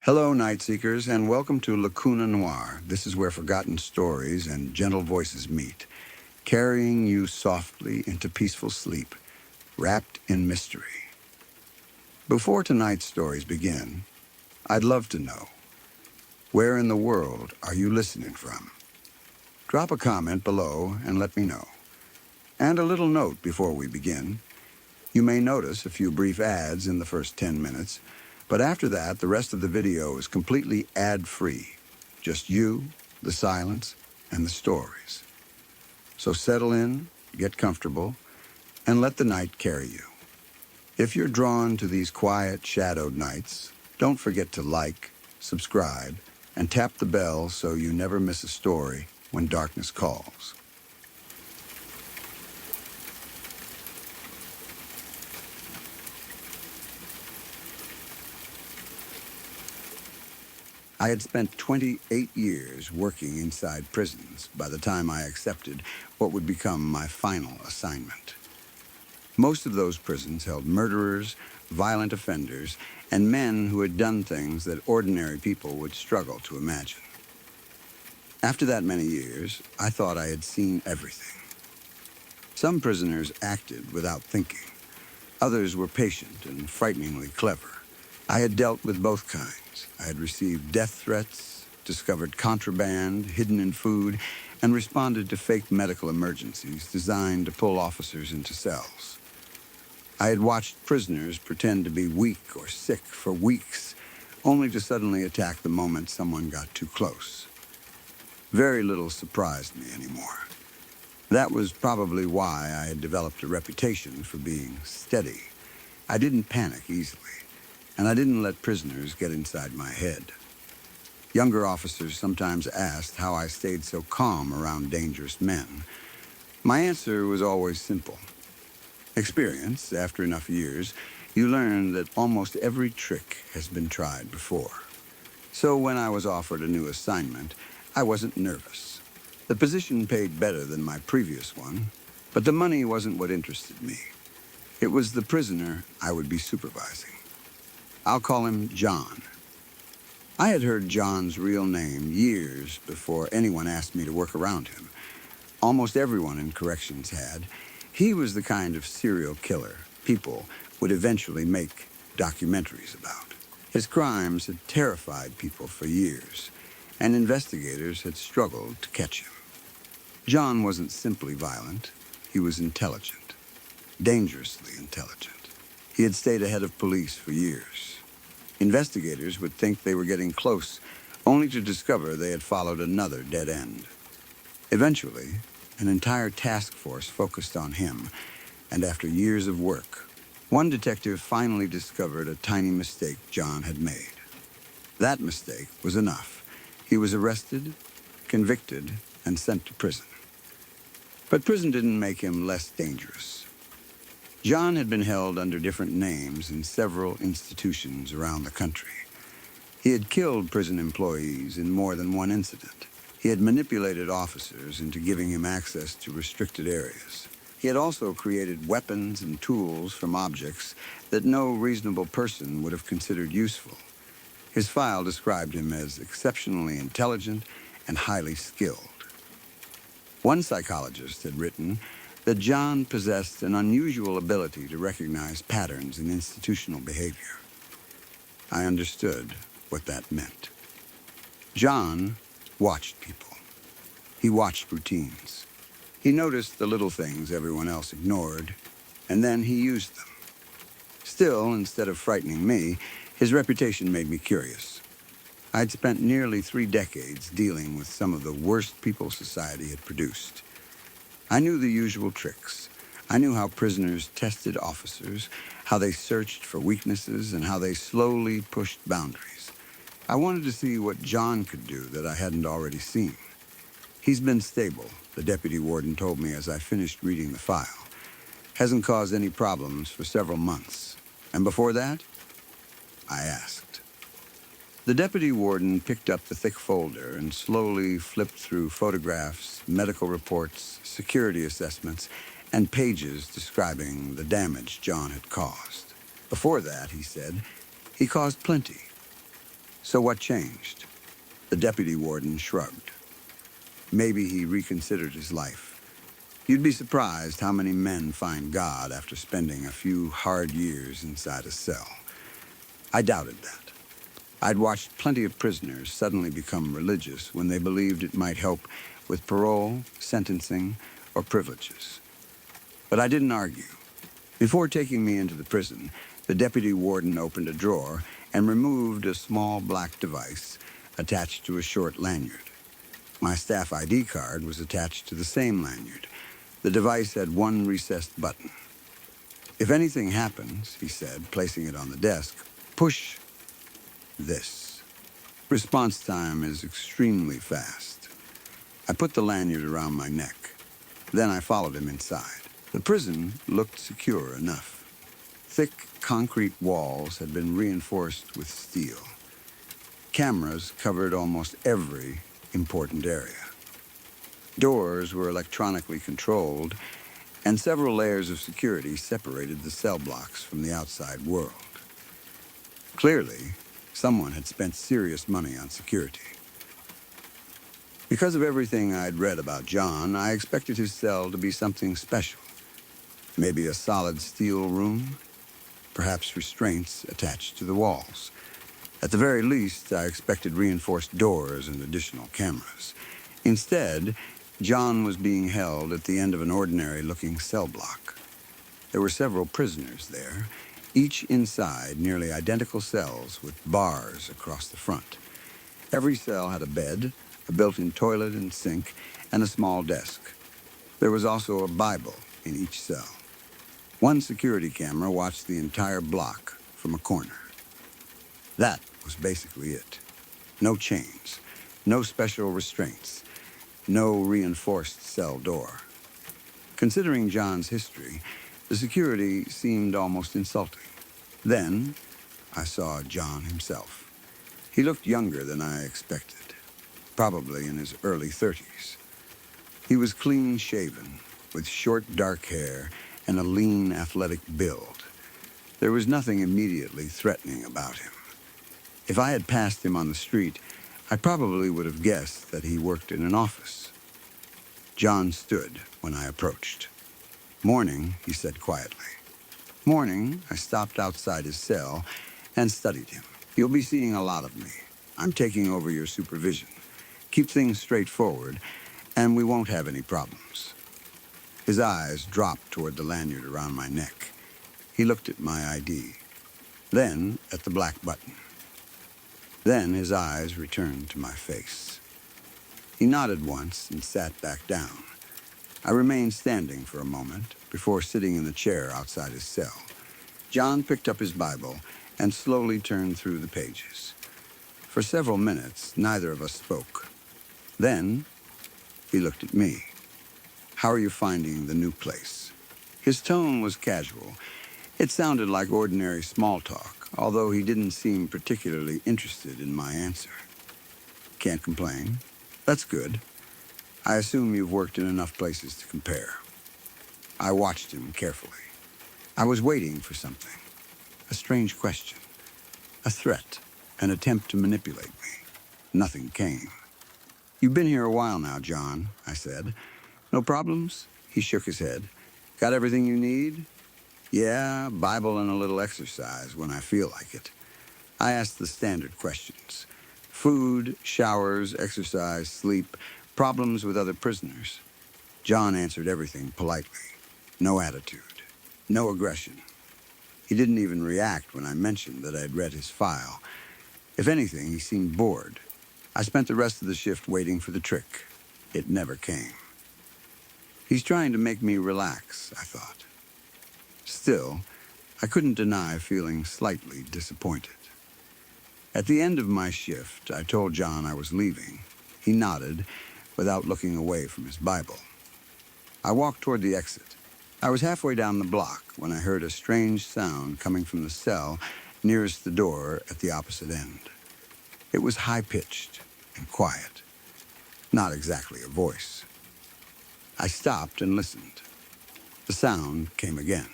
Hello, Night Seekers, and welcome to Lacuna Noir. This is where forgotten stories and gentle voices meet, carrying you softly into peaceful sleep, wrapped in mystery. Before tonight's stories begin, I'd love to know, where in the world are you listening from? Drop a comment below and let me know. And a little note before we begin. You may notice a few brief ads in the first 10 minutes, but after that, the rest of the video is completely ad-free. Just you, the silence, and the stories. So settle in, get comfortable, and let the night carry you. If you're drawn to these quiet, shadowed nights, don't forget to like, subscribe, and tap the bell so you never miss a story when darkness calls. I had spent 28 years working inside prisons by the time I accepted what would become my final assignment. Most of those prisons held murderers, violent offenders, and men who had done things that ordinary people would struggle to imagine. After that many years, I thought I had seen everything. Some prisoners acted without thinking. Others were patient and frighteningly clever. I had dealt with both kinds. I had received death threats, discovered contraband hidden in food, and responded to fake medical emergencies designed to pull officers into cells. I had watched prisoners pretend to be weak or sick for weeks, only to suddenly attack the moment someone got too close. Very little surprised me anymore. That was probably why I had developed a reputation for being steady. I didn't panic easily, and I didn't let prisoners get inside my head. Younger officers sometimes asked how I stayed so calm around dangerous men. My answer was always simple. Experience, after enough years, you learn that almost every trick has been tried before. So when I was offered a new assignment, I wasn't nervous. The position paid better than my previous one, but the money wasn't what interested me. It was the prisoner I would be supervising. I'll call him John. I had heard John's real name years before anyone asked me to work around him. Almost everyone in corrections had. He was the kind of serial killer people would eventually make documentaries about. His crimes had terrified people for years, and investigators had struggled to catch him. John wasn't simply violent. He was intelligent, dangerously intelligent. He had stayed ahead of police for years. Investigators would think they were getting close, only to discover they had followed another dead end. Eventually, an entire task force focused on him, and after years of work, one detective finally discovered a tiny mistake John had made. That mistake was enough. He was arrested, convicted, and sent to prison. But prison didn't make him less dangerous. John had been held under different names in several institutions around the country. He had killed prison employees in more than one incident. He had manipulated officers into giving him access to restricted areas. He had also created weapons and tools from objects that no reasonable person would have considered useful. His file described him as exceptionally intelligent and highly skilled. One psychologist had written that John possessed an unusual ability to recognize patterns in institutional behavior. I understood what that meant. John watched people. He watched routines. He noticed the little things everyone else ignored, and then he used them. Still, instead of frightening me, his reputation made me curious. I'd spent nearly 3 decades dealing with some of the worst people society had produced. I knew the usual tricks. I knew how prisoners tested officers, how they searched for weaknesses, and how they slowly pushed boundaries. I wanted to see what John could do that I hadn't already seen. He's been stable, the deputy warden told me as I finished reading the file. Hasn't caused any problems for several months. And before that, I asked. The deputy warden picked up the thick folder and slowly flipped through photographs, medical reports, security assessments, and pages describing the damage John had caused. Before that, he said, he caused plenty. So what changed? The deputy warden shrugged. Maybe he reconsidered his life. You'd be surprised how many men find God after spending a few hard years inside a cell. I doubted that. I'd watched plenty of prisoners suddenly become religious when they believed it might help with parole, sentencing, or privileges. But I didn't argue. Before taking me into the prison, the deputy warden opened a drawer and removed a small black device attached to a short lanyard. My staff ID card was attached to the same lanyard. The device had one recessed button. If anything happens, he said, placing it on the desk, push this. Response time is extremely fast. I put the lanyard around my neck. Then I followed him inside. The prison looked secure enough. Thick concrete walls had been reinforced with steel. Cameras covered almost every important area. Doors were electronically controlled, and several layers of security separated the cell blocks from the outside world. Clearly, someone had spent serious money on security. Because of everything I'd read about John, I expected his cell to be something special. Maybe a solid steel room, perhaps restraints attached to the walls. At the very least, I expected reinforced doors and additional cameras. Instead, John was being held at the end of an ordinary-looking cell block. There were several prisoners there, each inside nearly identical cells with bars across the front. Every cell had a bed, a built-in toilet and sink, and a small desk. There was also a Bible in each cell. One security camera watched the entire block from a corner. That was basically it. No chains, no special restraints, no reinforced cell door. Considering John's history, the security seemed almost insulting. Then, I saw John himself. He looked younger than I expected, probably in his early 30s. He was clean-shaven, with short dark hair and a lean, athletic build. There was nothing immediately threatening about him. If I had passed him on the street, I probably would have guessed that he worked in an office. John stood when I approached. "Morning," he said quietly. "Morning," I stopped outside his cell and studied him. "You'll be seeing a lot of me. I'm taking over your supervision. Keep things straightforward, and we won't have any problems." His eyes dropped toward the lanyard around my neck. He looked at my ID, then at the black button. Then his eyes returned to my face. He nodded once and sat back down. I remained standing for a moment before sitting in the chair outside his cell. John picked up his Bible and slowly turned through the pages. For several minutes, neither of us spoke. Then, he looked at me. "How are you finding the new place?" His tone was casual. It sounded like ordinary small talk, although he didn't seem particularly interested in my answer. "Can't complain. That's good. I assume you've worked in enough places to compare." I watched him carefully. I was waiting for something. A strange question. A threat. An attempt to manipulate me. Nothing came. "You've been here a while now, John," I said. "No problems?" He shook his head. "Got everything you need?" "Yeah, Bible and a little exercise when I feel like it." I asked the standard questions. Food, showers, exercise, sleep, problems with other prisoners. John answered everything politely. No attitude. No aggression. He didn't even react when I mentioned that I'd read his file. If anything, he seemed bored. I spent the rest of the shift waiting for the trick. It never came. He's trying to make me relax, I thought. Still, I couldn't deny feeling slightly disappointed. At the end of my shift, I told John I was leaving. He nodded, without looking away from his Bible. I walked toward the exit. I was halfway down the block when I heard a strange sound coming from the cell nearest the door at the opposite end. It was high-pitched and quiet. Not exactly a voice. I stopped and listened. The sound came again.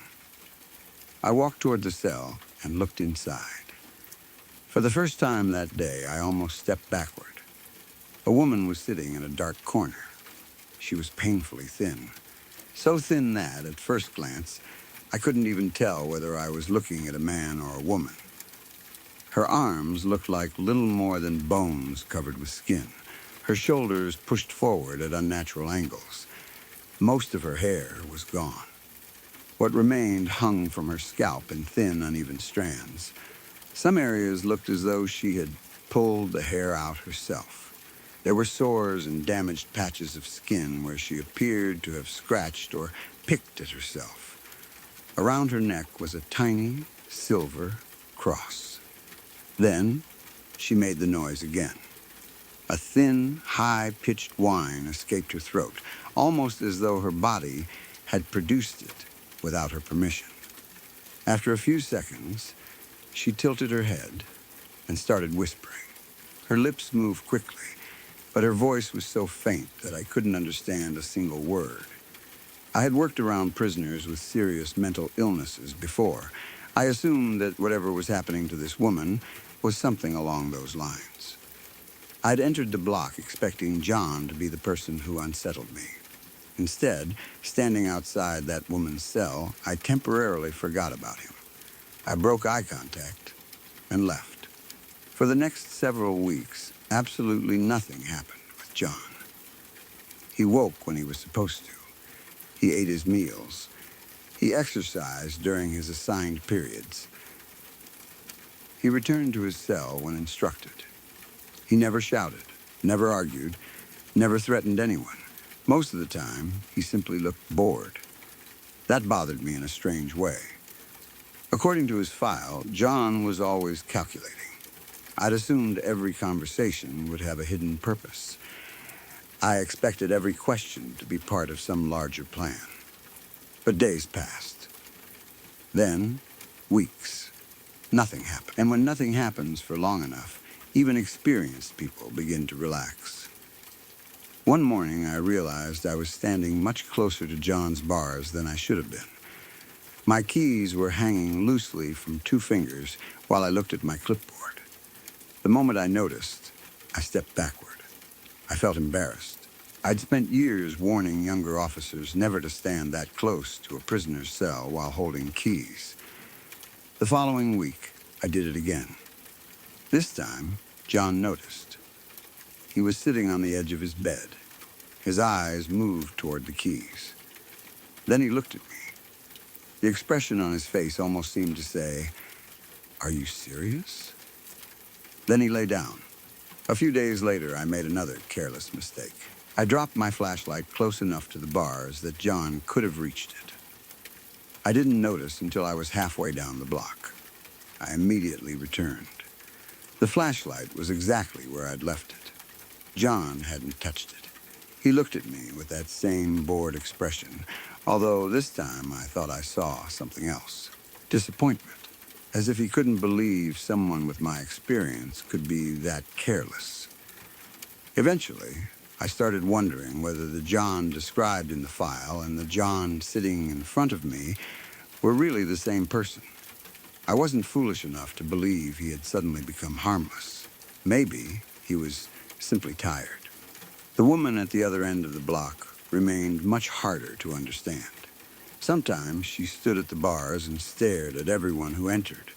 I walked toward the cell and looked inside. For the first time that day, I almost stepped backward. A woman was sitting in a dark corner. She was painfully thin. So thin that, at first glance, I couldn't even tell whether I was looking at a man or a woman. Her arms looked like little more than bones covered with skin. Her shoulders pushed forward at unnatural angles. Most of her hair was gone. What remained hung from her scalp in thin, uneven strands. Some areas looked as though she had pulled the hair out herself. There were sores and damaged patches of skin where she appeared to have scratched or picked at herself. Around her neck was a tiny silver cross. Then she made the noise again. A thin, high-pitched whine escaped her throat, almost as though her body had produced it without her permission. After a few seconds, she tilted her head and started whispering. Her lips moved quickly, but her voice was so faint that I couldn't understand a single word. I had worked around prisoners with serious mental illnesses before. I assumed that whatever was happening to this woman was something along those lines. I'd entered the block expecting John to be the person who unsettled me. Instead, standing outside that woman's cell, I temporarily forgot about him. I broke eye contact and left. For the next several weeks, absolutely nothing happened with John. He woke when he was supposed to. He ate his meals. He exercised during his assigned periods. He returned to his cell when instructed. He never shouted, never argued, never threatened anyone. Most of the time, he simply looked bored. That bothered me in a strange way. According to his file, John was always calculating. I'd assumed every conversation would have a hidden purpose. I expected every question to be part of some larger plan. But days passed. Then, weeks. Nothing happened. And when nothing happens for long enough, even experienced people begin to relax. One morning, I realized I was standing much closer to John's bars than I should have been. My keys were hanging loosely from 2 fingers while I looked at my clipboard. The moment I noticed, I stepped backward. I felt embarrassed. I'd spent years warning younger officers never to stand that close to a prisoner's cell while holding keys. The following week, I did it again. This time, John noticed. He was sitting on the edge of his bed. His eyes moved toward the keys. Then he looked at me. The expression on his face almost seemed to say, "Are you serious?" Then he lay down. A few days later, I made another careless mistake. I dropped my flashlight close enough to the bars that John could have reached it. I didn't notice until I was halfway down the block. I immediately returned. The flashlight was exactly where I'd left it. John hadn't touched it. He looked at me with that same bored expression, although this time I thought I saw something else. Disappointment, as if he couldn't believe someone with my experience could be that careless. Eventually, I started wondering whether the John described in the file and the John sitting in front of me were really the same person. I wasn't foolish enough to believe he had suddenly become harmless. Maybe he was simply tired. The woman at the other end of the block remained much harder to understand. Sometimes she stood at the bars and stared at everyone who entered.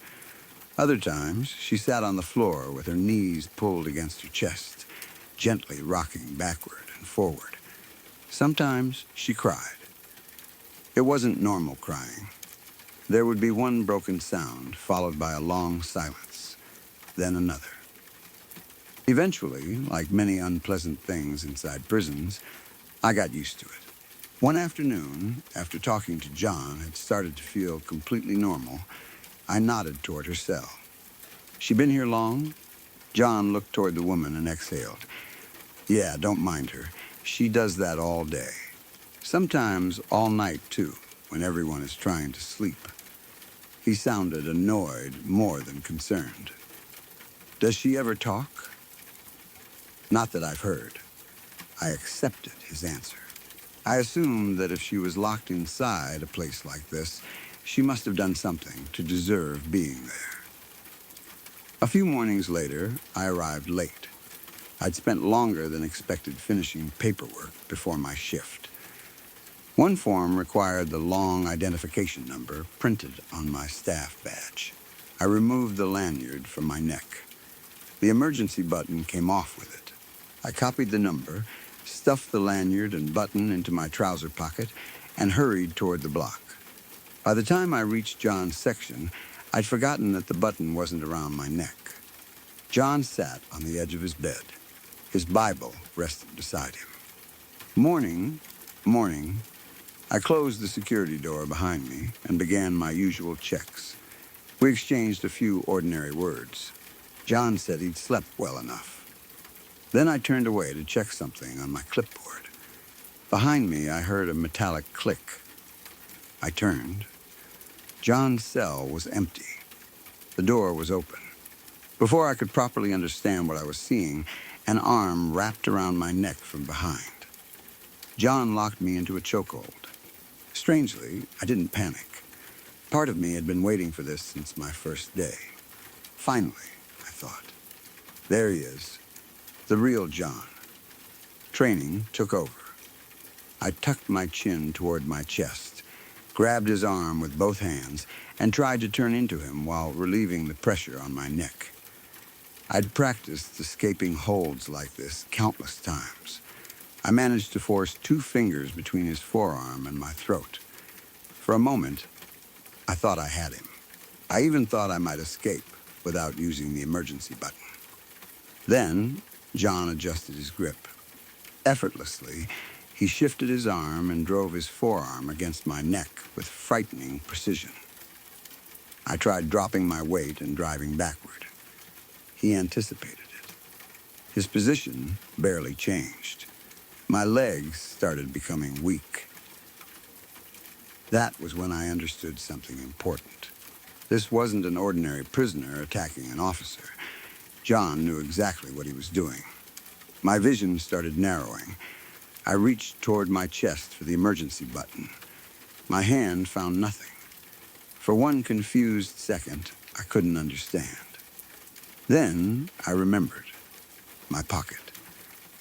Other times, she sat on the floor with her knees pulled against her chest, gently rocking backward and forward. Sometimes she cried. It wasn't normal crying. There would be one broken sound, followed by a long silence, then another. Eventually, like many unpleasant things inside prisons, I got used to it. One afternoon, after talking to John had started to feel completely normal, I nodded toward her cell. "She been here long?" John looked toward the woman and exhaled. "Yeah, don't mind her. She does that all day. Sometimes all night, too, when everyone is trying to sleep." He sounded annoyed more than concerned. "Does she ever talk?" "Not that I've heard." I accepted his answer. I assumed that if she was locked inside a place like this, she must have done something to deserve being there. A few mornings later, I arrived late. I'd spent longer than expected finishing paperwork before my shift. One form required the long identification number printed on my staff badge. I removed the lanyard from my neck. The emergency button came off with it. I copied the number, stuffed the lanyard and button into my trouser pocket, and hurried toward the block. By the time I reached John's section, I'd forgotten that the button wasn't around my neck. John sat on the edge of his bed. His Bible rested beside him. Morning. I closed the security door behind me and began my usual checks. We exchanged a few ordinary words. John said he'd slept well enough. Then I turned away to check something on my clipboard. Behind me, I heard a metallic click. I turned. John's cell was empty. The door was open. Before I could properly understand what I was seeing, an arm wrapped around my neck from behind. John locked me into a chokehold. Strangely, I didn't panic. Part of me had been waiting for this since my first day. Finally, I thought. There he is, the real John. Training took over. I tucked my chin toward my chest, grabbed his arm with both hands, and tried to turn into him while relieving the pressure on my neck. I'd practiced escaping holds like this countless times. I managed to force 2 fingers between his forearm and my throat. For a moment, I thought I had him. I even thought I might escape without using the emergency button. Then, John adjusted his grip. Effortlessly, he shifted his arm and drove his forearm against my neck with frightening precision. I tried dropping my weight and driving backward. He anticipated it. His position barely changed. My legs started becoming weak. That was when I understood something important. This wasn't an ordinary prisoner attacking an officer. John knew exactly what he was doing. My vision started narrowing. I reached toward my chest for the emergency button. My hand found nothing. For one confused second, I couldn't understand. Then I remembered. My pocket.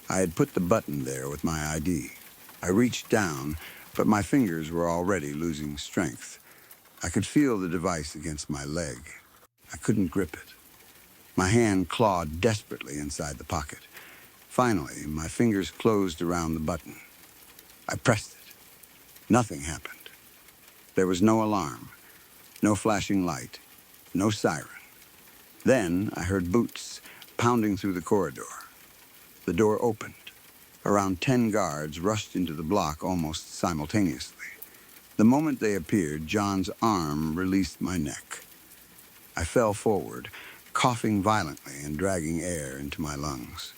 I had put the button there with my ID. I reached down, but my fingers were already losing strength. I could feel the device against my leg. I couldn't grip it. My hand clawed desperately inside the pocket. Finally, my fingers closed around the button. I pressed it. Nothing happened. There was no alarm, no flashing light, no siren. Then I heard boots pounding through the corridor. The door opened. Around 10 guards rushed into the block almost simultaneously. The moment they appeared, John's arm released my neck. I fell forward, coughing violently and dragging air into my lungs.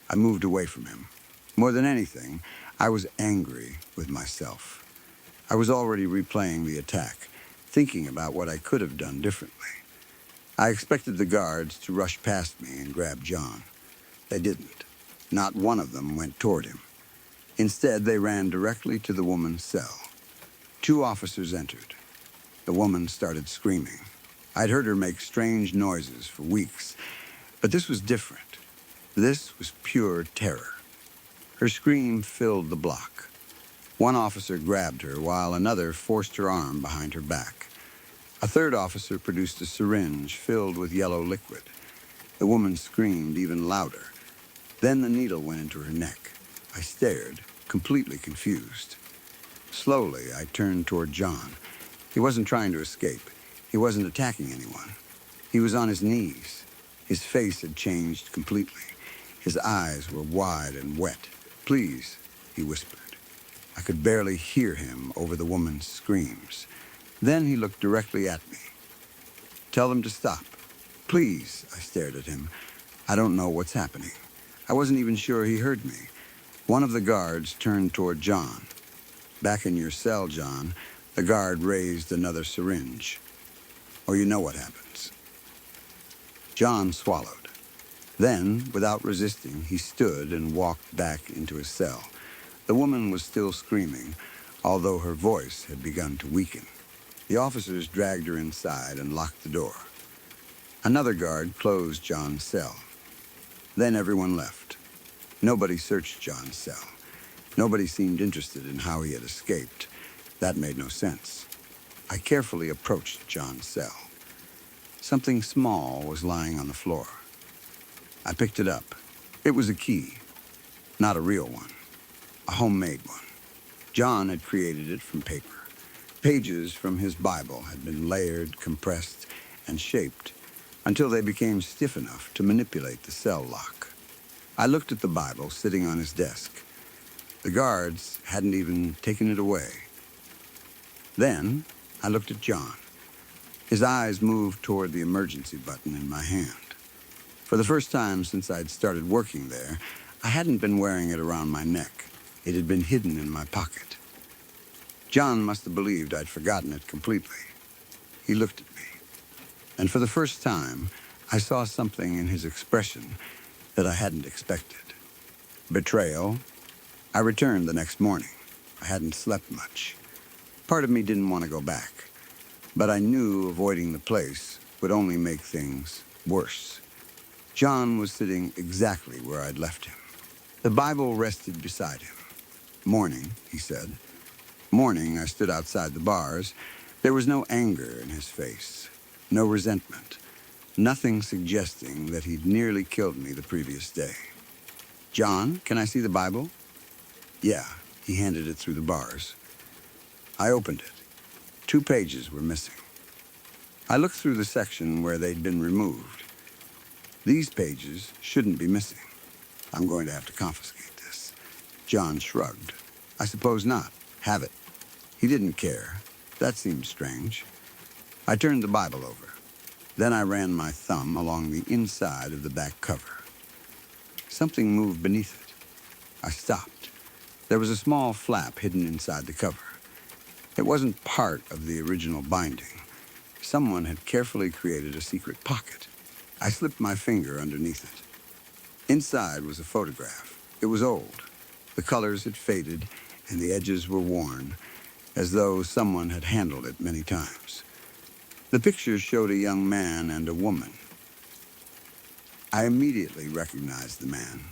I moved away from him. More than anything, I was angry with myself. I was already replaying the attack, thinking about what I could have done differently. I expected the guards to rush past me and grab John. They didn't. Not one of them went toward him. Instead, they ran directly to the woman's cell. 2 officers entered. The woman started screaming. I'd heard her make strange noises for weeks, but this was different. This was pure terror. Her scream filled the block. One officer grabbed her while another forced her arm behind her back. A third officer produced a syringe filled with yellow liquid. The woman screamed even louder. Then the needle went into her neck. I stared, completely confused. Slowly, I turned toward John. He wasn't trying to escape. He wasn't attacking anyone. He was on his knees. His face had changed completely. His eyes were wide and wet. "Please," he whispered. I could barely hear him over the woman's screams. Then he looked directly at me. "Tell them to stop." "Please," I stared at him. "I don't know what's happening." I wasn't even sure he heard me. One of the guards turned toward John. "Back in your cell, John." The guard raised another syringe. "Or you know what happens." John swallowed. Then, without resisting, he stood and walked back into his cell. The woman was still screaming, although her voice had begun to weaken. The officers dragged her inside and locked the door. Another guard closed John's cell. Then everyone left. Nobody searched John's cell. Nobody seemed interested in how he had escaped. That made no sense. I carefully approached John's cell. Something small was lying on the floor. I picked it up. It was a key. Not a real one. A homemade one. John had created it from paper. Pages from his Bible had been layered, compressed, and shaped until they became stiff enough to manipulate the cell lock. I looked at the Bible sitting on his desk. The guards hadn't even taken it away. Then I looked at John. His eyes moved toward the emergency button in my hand. For the first time since I'd started working there, I hadn't been wearing it around my neck. It had been hidden in my pocket. John must have believed I'd forgotten it completely. He looked at me, and for the first time, I saw something in his expression that I hadn't expected. Betrayal. I returned the next morning. I hadn't slept much. Part of me didn't want to go back, but I knew avoiding the place would only make things worse. John was sitting exactly where I'd left him. The Bible rested beside him. "Morning," he said. Morning, I stood outside the bars. There was no anger in his face, no resentment, nothing suggesting that he'd nearly killed me the previous day. "John, can I see the Bible?" "Yeah." He handed it through the bars. I opened it. 2 pages were missing. I looked through the section where they'd been removed. These pages shouldn't be missing. I'm going to have to confiscate this. John shrugged. "I suppose not. Have it." He didn't care. That seemed strange. I turned the Bible over. Then I ran my thumb along the inside of the back cover. Something moved beneath it. I stopped. There was a small flap hidden inside the cover. It wasn't part of the original binding. Someone had carefully created a secret pocket. I slipped my finger underneath it. Inside was a photograph. It was old. The colors had faded, and the edges were worn, as though someone had handled it many times. The picture showed a young man and a woman. I immediately recognized the man.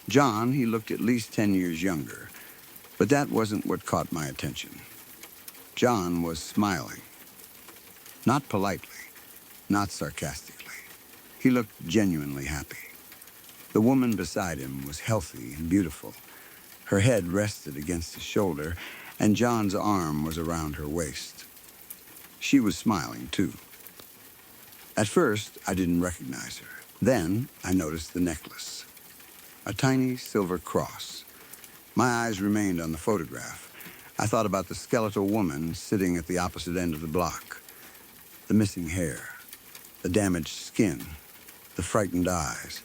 John, he looked at least 10 years younger, but that wasn't what caught my attention. John was smiling. Not politely, not sarcastically. He looked genuinely happy. The woman beside him was healthy and beautiful. Her head rested against his shoulder, and John's arm was around her waist. She was smiling, too. At first, I didn't recognize her. Then, I noticed the necklace. A tiny silver cross. My eyes remained on the photograph. I thought about the skeletal woman sitting at the opposite end of the block. The missing hair, the damaged skin, the frightened eyes,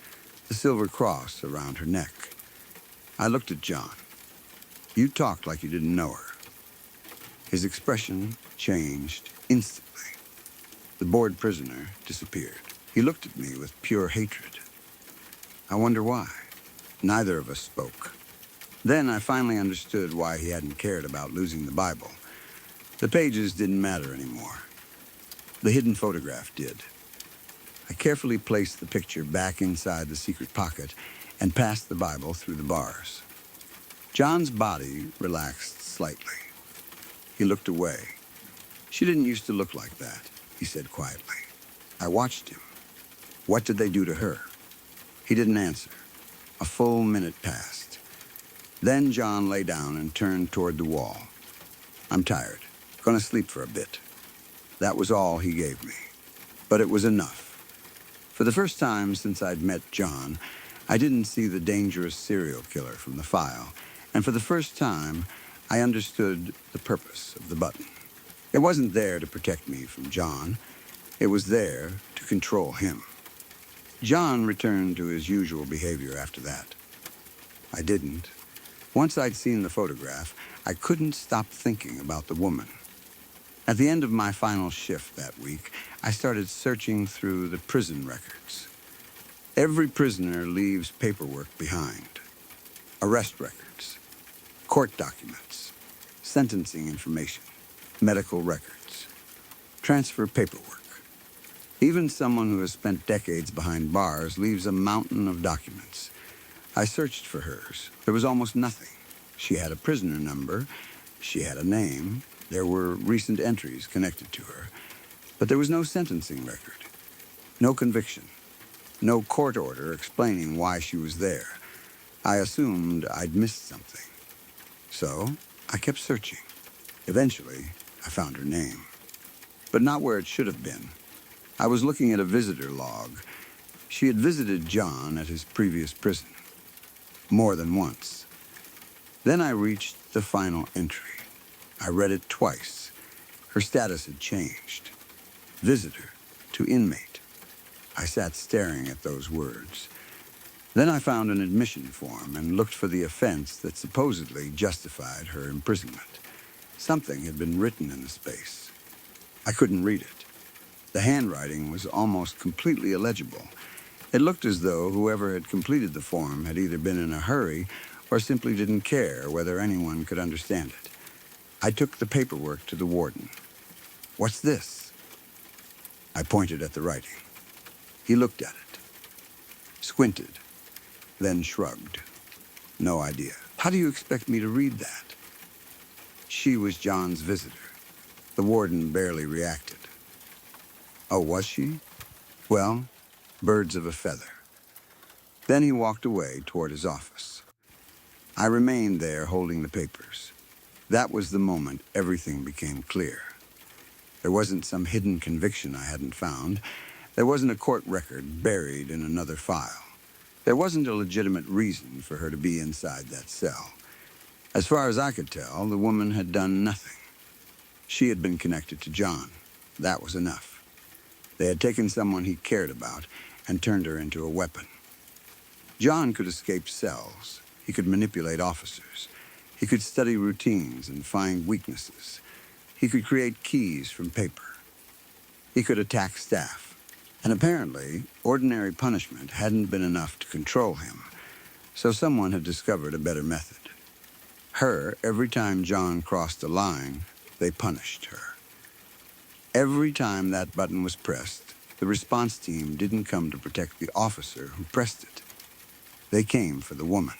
the silver cross around her neck. I looked at John. "You talked like you didn't know her." His expression changed instantly. The bored prisoner disappeared. He looked at me with pure hatred. I wonder why. Neither of us spoke. Then I finally understood why he hadn't cared about losing the Bible. The pages didn't matter anymore. The hidden photograph did. I carefully placed the picture back inside the secret pocket and passed the Bible through the bars. John's body relaxed slightly. He looked away. "She didn't used to look like that," he said quietly. I watched him. "What did they do to her?" He didn't answer. A full minute passed. Then John lay down and turned toward the wall. "I'm tired. Gonna sleep for a bit." That was all he gave me. But it was enough. For the first time since I'd met John, I didn't see the dangerous serial killer from the file, and for the first time, I understood the purpose of the button. It wasn't there to protect me from John. It was there to control him. John returned to his usual behavior after that. I didn't. Once I'd seen the photograph, I couldn't stop thinking about the woman. At the end of my final shift that week, I started searching through the prison records. Every prisoner leaves paperwork behind. Arrest records, court documents, sentencing information, medical records, transfer paperwork. Even someone who has spent decades behind bars leaves a mountain of documents. I searched for hers. There was almost nothing. She had a prisoner number. She had a name. There were recent entries connected to her. But there was no sentencing record, no conviction, no court order explaining why she was there. I assumed I'd missed something. So I kept searching. Eventually, I found her name. But not where it should have been. I was looking at a visitor log. She had visited John at his previous prison. More than once. Then I reached the final entry. I read it twice. Her status had changed. Visitor to inmate. I sat staring at those words. Then I found an admission form and looked for the offense that supposedly justified her imprisonment. Something had been written in the space. I couldn't read it. The handwriting was almost completely illegible. It looked as though whoever had completed the form had either been in a hurry or simply didn't care whether anyone could understand it. I took the paperwork to the warden. "What's this?" I pointed at the writing. He looked at it, squinted, then shrugged. "No idea. How do you expect me to read that?" She was John's visitor. The warden barely reacted. "Oh, was she? Well, birds of a feather." Then he walked away toward his office. I remained there holding the papers. That was the moment everything became clear. There wasn't some hidden conviction I hadn't found. There wasn't a court record buried in another file. There wasn't a legitimate reason for her to be inside that cell. As far as I could tell, the woman had done nothing. She had been connected to John. That was enough. They had taken someone he cared about and turned her into a weapon. John could escape cells. He could manipulate officers. He could study routines and find weaknesses. He could create keys from paper. He could attack staff. And apparently, ordinary punishment hadn't been enough to control him. So someone had discovered a better method. Every time John crossed a line, they punished her. Every time that button was pressed, the response team didn't come to protect the officer who pressed it. They came for the woman.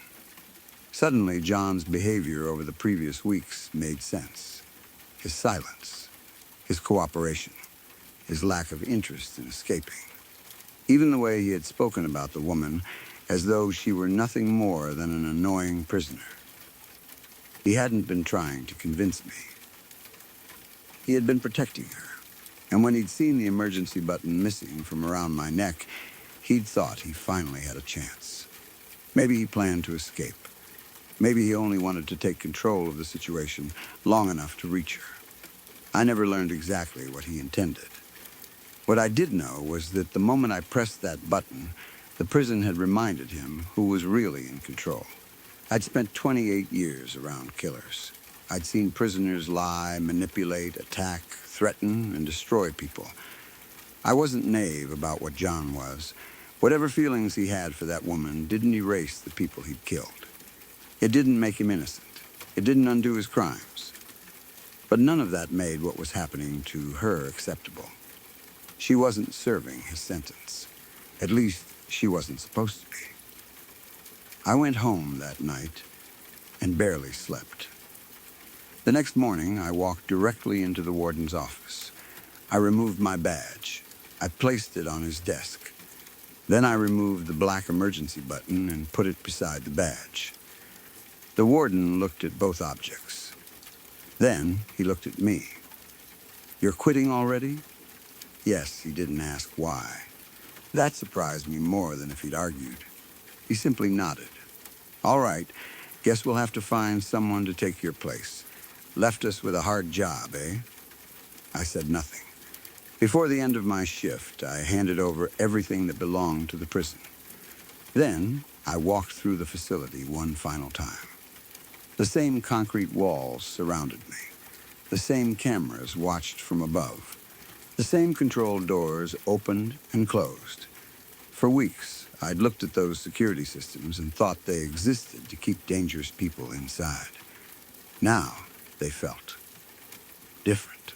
Suddenly, John's behavior over the previous weeks made sense. His silence, his cooperation, his lack of interest in escaping. Even the way he had spoken about the woman as though she were nothing more than an annoying prisoner. He hadn't been trying to convince me. He had been protecting her. And when he'd seen the emergency button missing from around my neck, he'd thought he finally had a chance. Maybe he planned to escape. Maybe he only wanted to take control of the situation long enough to reach her. I never learned exactly what he intended. What I did know was that the moment I pressed that button, the prison had reminded him who was really in control. I'd spent 28 years around killers. I'd seen prisoners lie, manipulate, attack, threaten, and destroy people. I wasn't naive about what John was. Whatever feelings he had for that woman didn't erase the people he'd killed. It didn't make him innocent. It didn't undo his crimes. But none of that made what was happening to her acceptable. She wasn't serving his sentence. At least, she wasn't supposed to be. I went home that night and barely slept. The next morning, I walked directly into the warden's office. I removed my badge. I placed it on his desk. Then I removed the black emergency button and put it beside the badge. The warden looked at both objects. Then he looked at me. "You're quitting already?" Yes, he didn't ask why. That surprised me more than if he'd argued. He simply nodded. "All right, guess we'll have to find someone to take your place. Left us with a hard job, eh?" I said nothing. Before the end of my shift, I handed over everything that belonged to the prison. Then I walked through the facility one final time. The same concrete walls surrounded me. The same cameras watched from above. The same control doors opened and closed. For weeks, I'd looked at those security systems and thought they existed to keep dangerous people inside. Now, they felt different.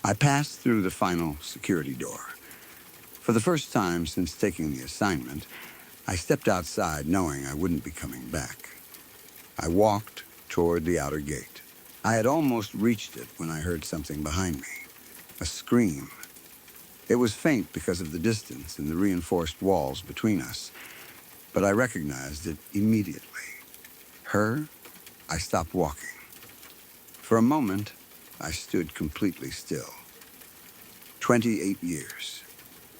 I passed through the final security door. For the first time since taking the assignment, I stepped outside knowing I wouldn't be coming back. I walked toward the outer gate. I had almost reached it when I heard something behind me. A scream. It was faint because of the distance and the reinforced walls between us, but I recognized it immediately. Her, I stopped walking. For a moment, I stood completely still. 28 years.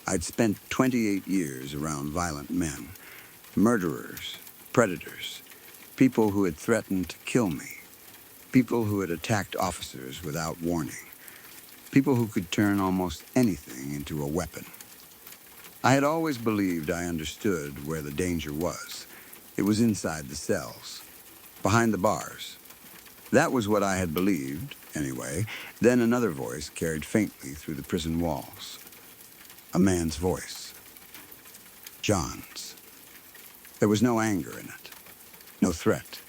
I'd spent 28 years around violent men, murderers, predators, people who had threatened to kill me, people who had attacked officers without warning, people who could turn almost anything into a weapon. I had always believed I understood where the danger was. It was inside the cells, behind the bars. That was what I had believed, anyway. Then another voice carried faintly through the prison walls. A man's voice. John's. There was no anger in it, no threat,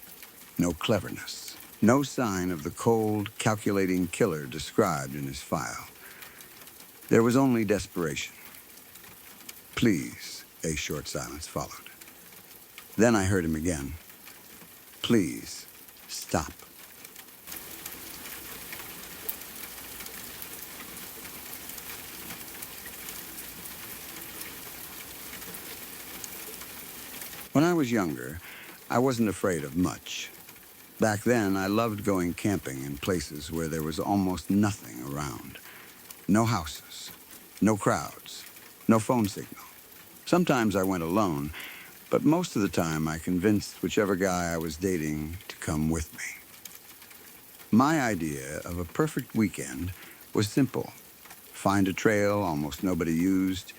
no cleverness, no sign of the cold, calculating killer described in his file. There was only desperation. Please, a short silence followed. Then I heard him again. Please, stop. When I was younger, I wasn't afraid of much. Back then, I loved going camping in places where there was almost nothing around. No houses, no crowds, no phone signal. Sometimes I went alone, but most of the time I convinced whichever guy I was dating to come with me. My idea of a perfect weekend was simple. Find a trail almost nobody used,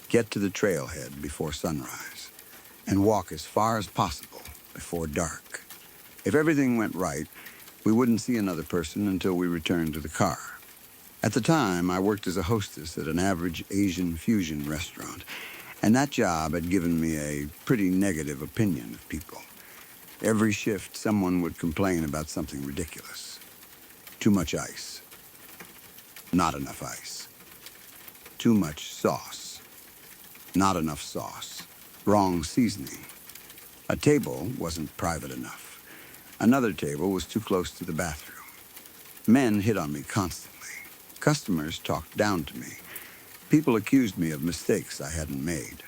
get to the trailhead before sunrise, and walk as far as possible before dark. If everything went right, we wouldn't see another person until we returned to the car. At the time, I worked as a hostess at an average Asian fusion restaurant, and that job had given me a pretty negative opinion of people. Every shift, someone would complain about something ridiculous. Too much ice. Not enough ice. Too much sauce. Not enough sauce. Wrong seasoning. A table wasn't private enough. Another table was too close to the bathroom. Men hit on me constantly. Customers talked down to me. People accused me of mistakes I hadn't made.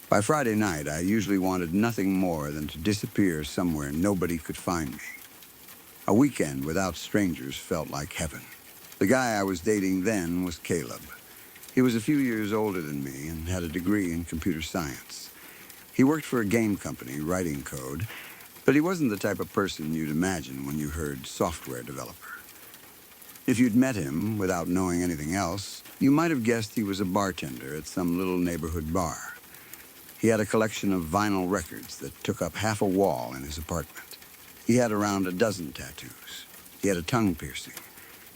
By Friday night, I usually wanted nothing more than to disappear somewhere nobody could find me. A weekend without strangers felt like heaven. The guy I was dating then was Caleb. He was a few years older than me and had a degree in computer science. He worked for a game company writing code, but he wasn't the type of person you'd imagine when you heard software developer. If you'd met him without knowing anything else, you might have guessed he was a bartender at some little neighborhood bar. He had a collection of vinyl records that took up half a wall in his apartment. He had around a dozen tattoos. He had a tongue piercing.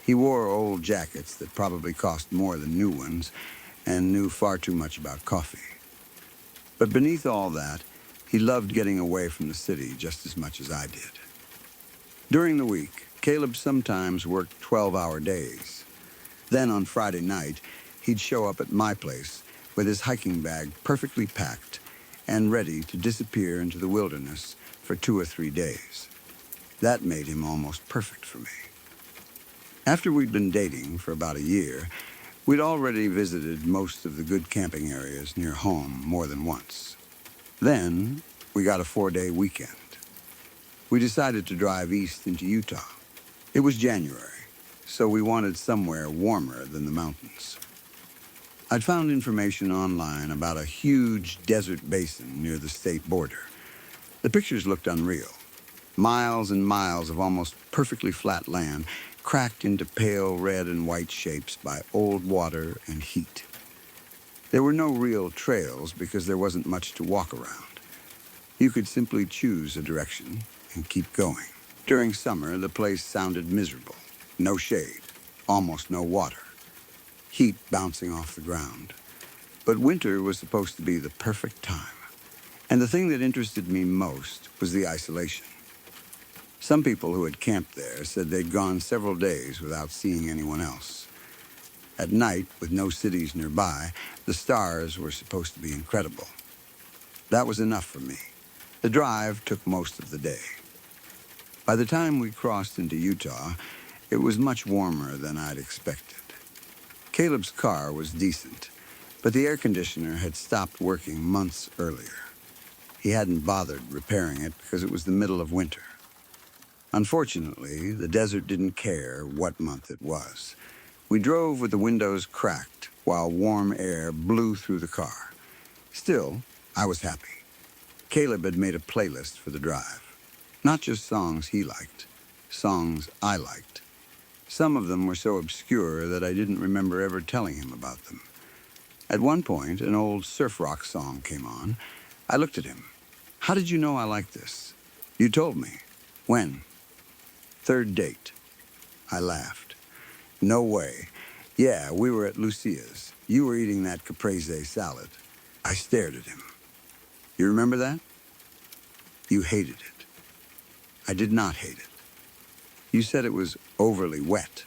He wore old jackets that probably cost more than new ones and knew far too much about coffee. But beneath all that, he loved getting away from the city just as much as I did. During the week, Caleb sometimes worked 12-hour days. Then on Friday night, he'd show up at my place with his hiking bag perfectly packed and ready to disappear into the wilderness for 2 or 3 days. That made him almost perfect for me. After we'd been dating for about a year, we'd already visited most of the good camping areas near home more than once. Then we got a 4-day weekend. We decided to drive east into Utah. It was January, so we wanted somewhere warmer than the mountains. I'd found information online about a huge desert basin near the state border. The pictures looked unreal. Miles and miles of almost perfectly flat land, cracked into pale red and white shapes by old water and heat. There were no real trails because there wasn't much to walk around. You could simply choose a direction and keep going. During summer, the place sounded miserable. No shade, almost no water. Heat bouncing off the ground. But winter was supposed to be the perfect time. And the thing that interested me most was the isolation. Some people who had camped there said they'd gone several days without seeing anyone else. At night, with no cities nearby, the stars were supposed to be incredible. That was enough for me. The drive took most of the day. By the time we crossed into Utah, it was much warmer than I'd expected. Caleb's car was decent, but the air conditioner had stopped working months earlier. He hadn't bothered repairing it because it was the middle of winter. Unfortunately, the desert didn't care what month it was. We drove with the windows cracked while warm air blew through the car. Still, I was happy. Caleb had made a playlist for the drive. Not just songs he liked, songs I liked. Some of them were so obscure that I didn't remember ever telling him about them. At one point, an old surf rock song came on. I looked at him. "How did you know I liked this?" "You told me." "When?" "Third date." I laughed. "No way." "Yeah, we were at Lucia's. You were eating that caprese salad." I stared at him. "You remember that?" "You hated it." "I did not hate it." "You said it was overly wet."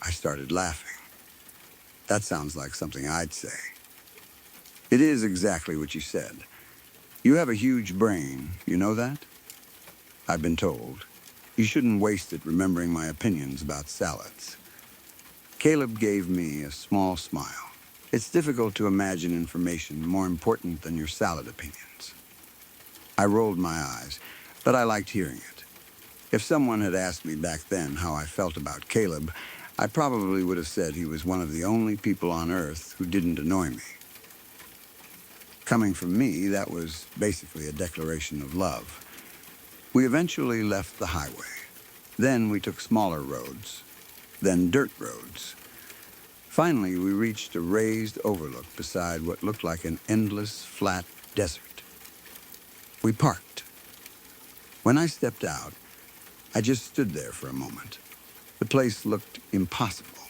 I started laughing. "That sounds like something I'd say." "It is exactly what you said. You have a huge brain, you know that?" "I've been told. You shouldn't waste it remembering my opinions about salads." Caleb gave me a small smile. It's difficult to imagine information more important than your salad opinions. I rolled my eyes, but I liked hearing it. If someone had asked me back then how I felt about Caleb, I probably would have said he was one of the only people on Earth who didn't annoy me. Coming from me, that was basically a declaration of love. We eventually left the highway. Then we took smaller roads, then dirt roads. Finally, we reached a raised overlook beside what looked like an endless, flat desert. We parked. When I stepped out, I just stood there for a moment. The place looked impossible.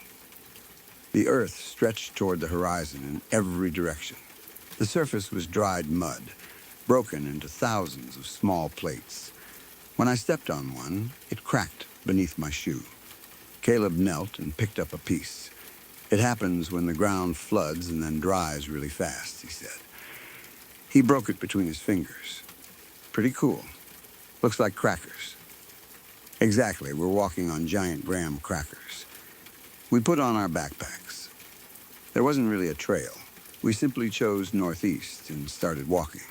The earth stretched toward the horizon in every direction. The surface was dried mud, broken into thousands of small plates. When I stepped on one, it cracked beneath my shoe. Caleb knelt and picked up a piece. "It happens when the ground floods and then dries really fast," he said. He broke it between his fingers. "Pretty cool. Looks like crackers." "Exactly, we're walking on giant graham crackers." We put on our backpacks. There wasn't really a trail. We simply chose northeast and started walking.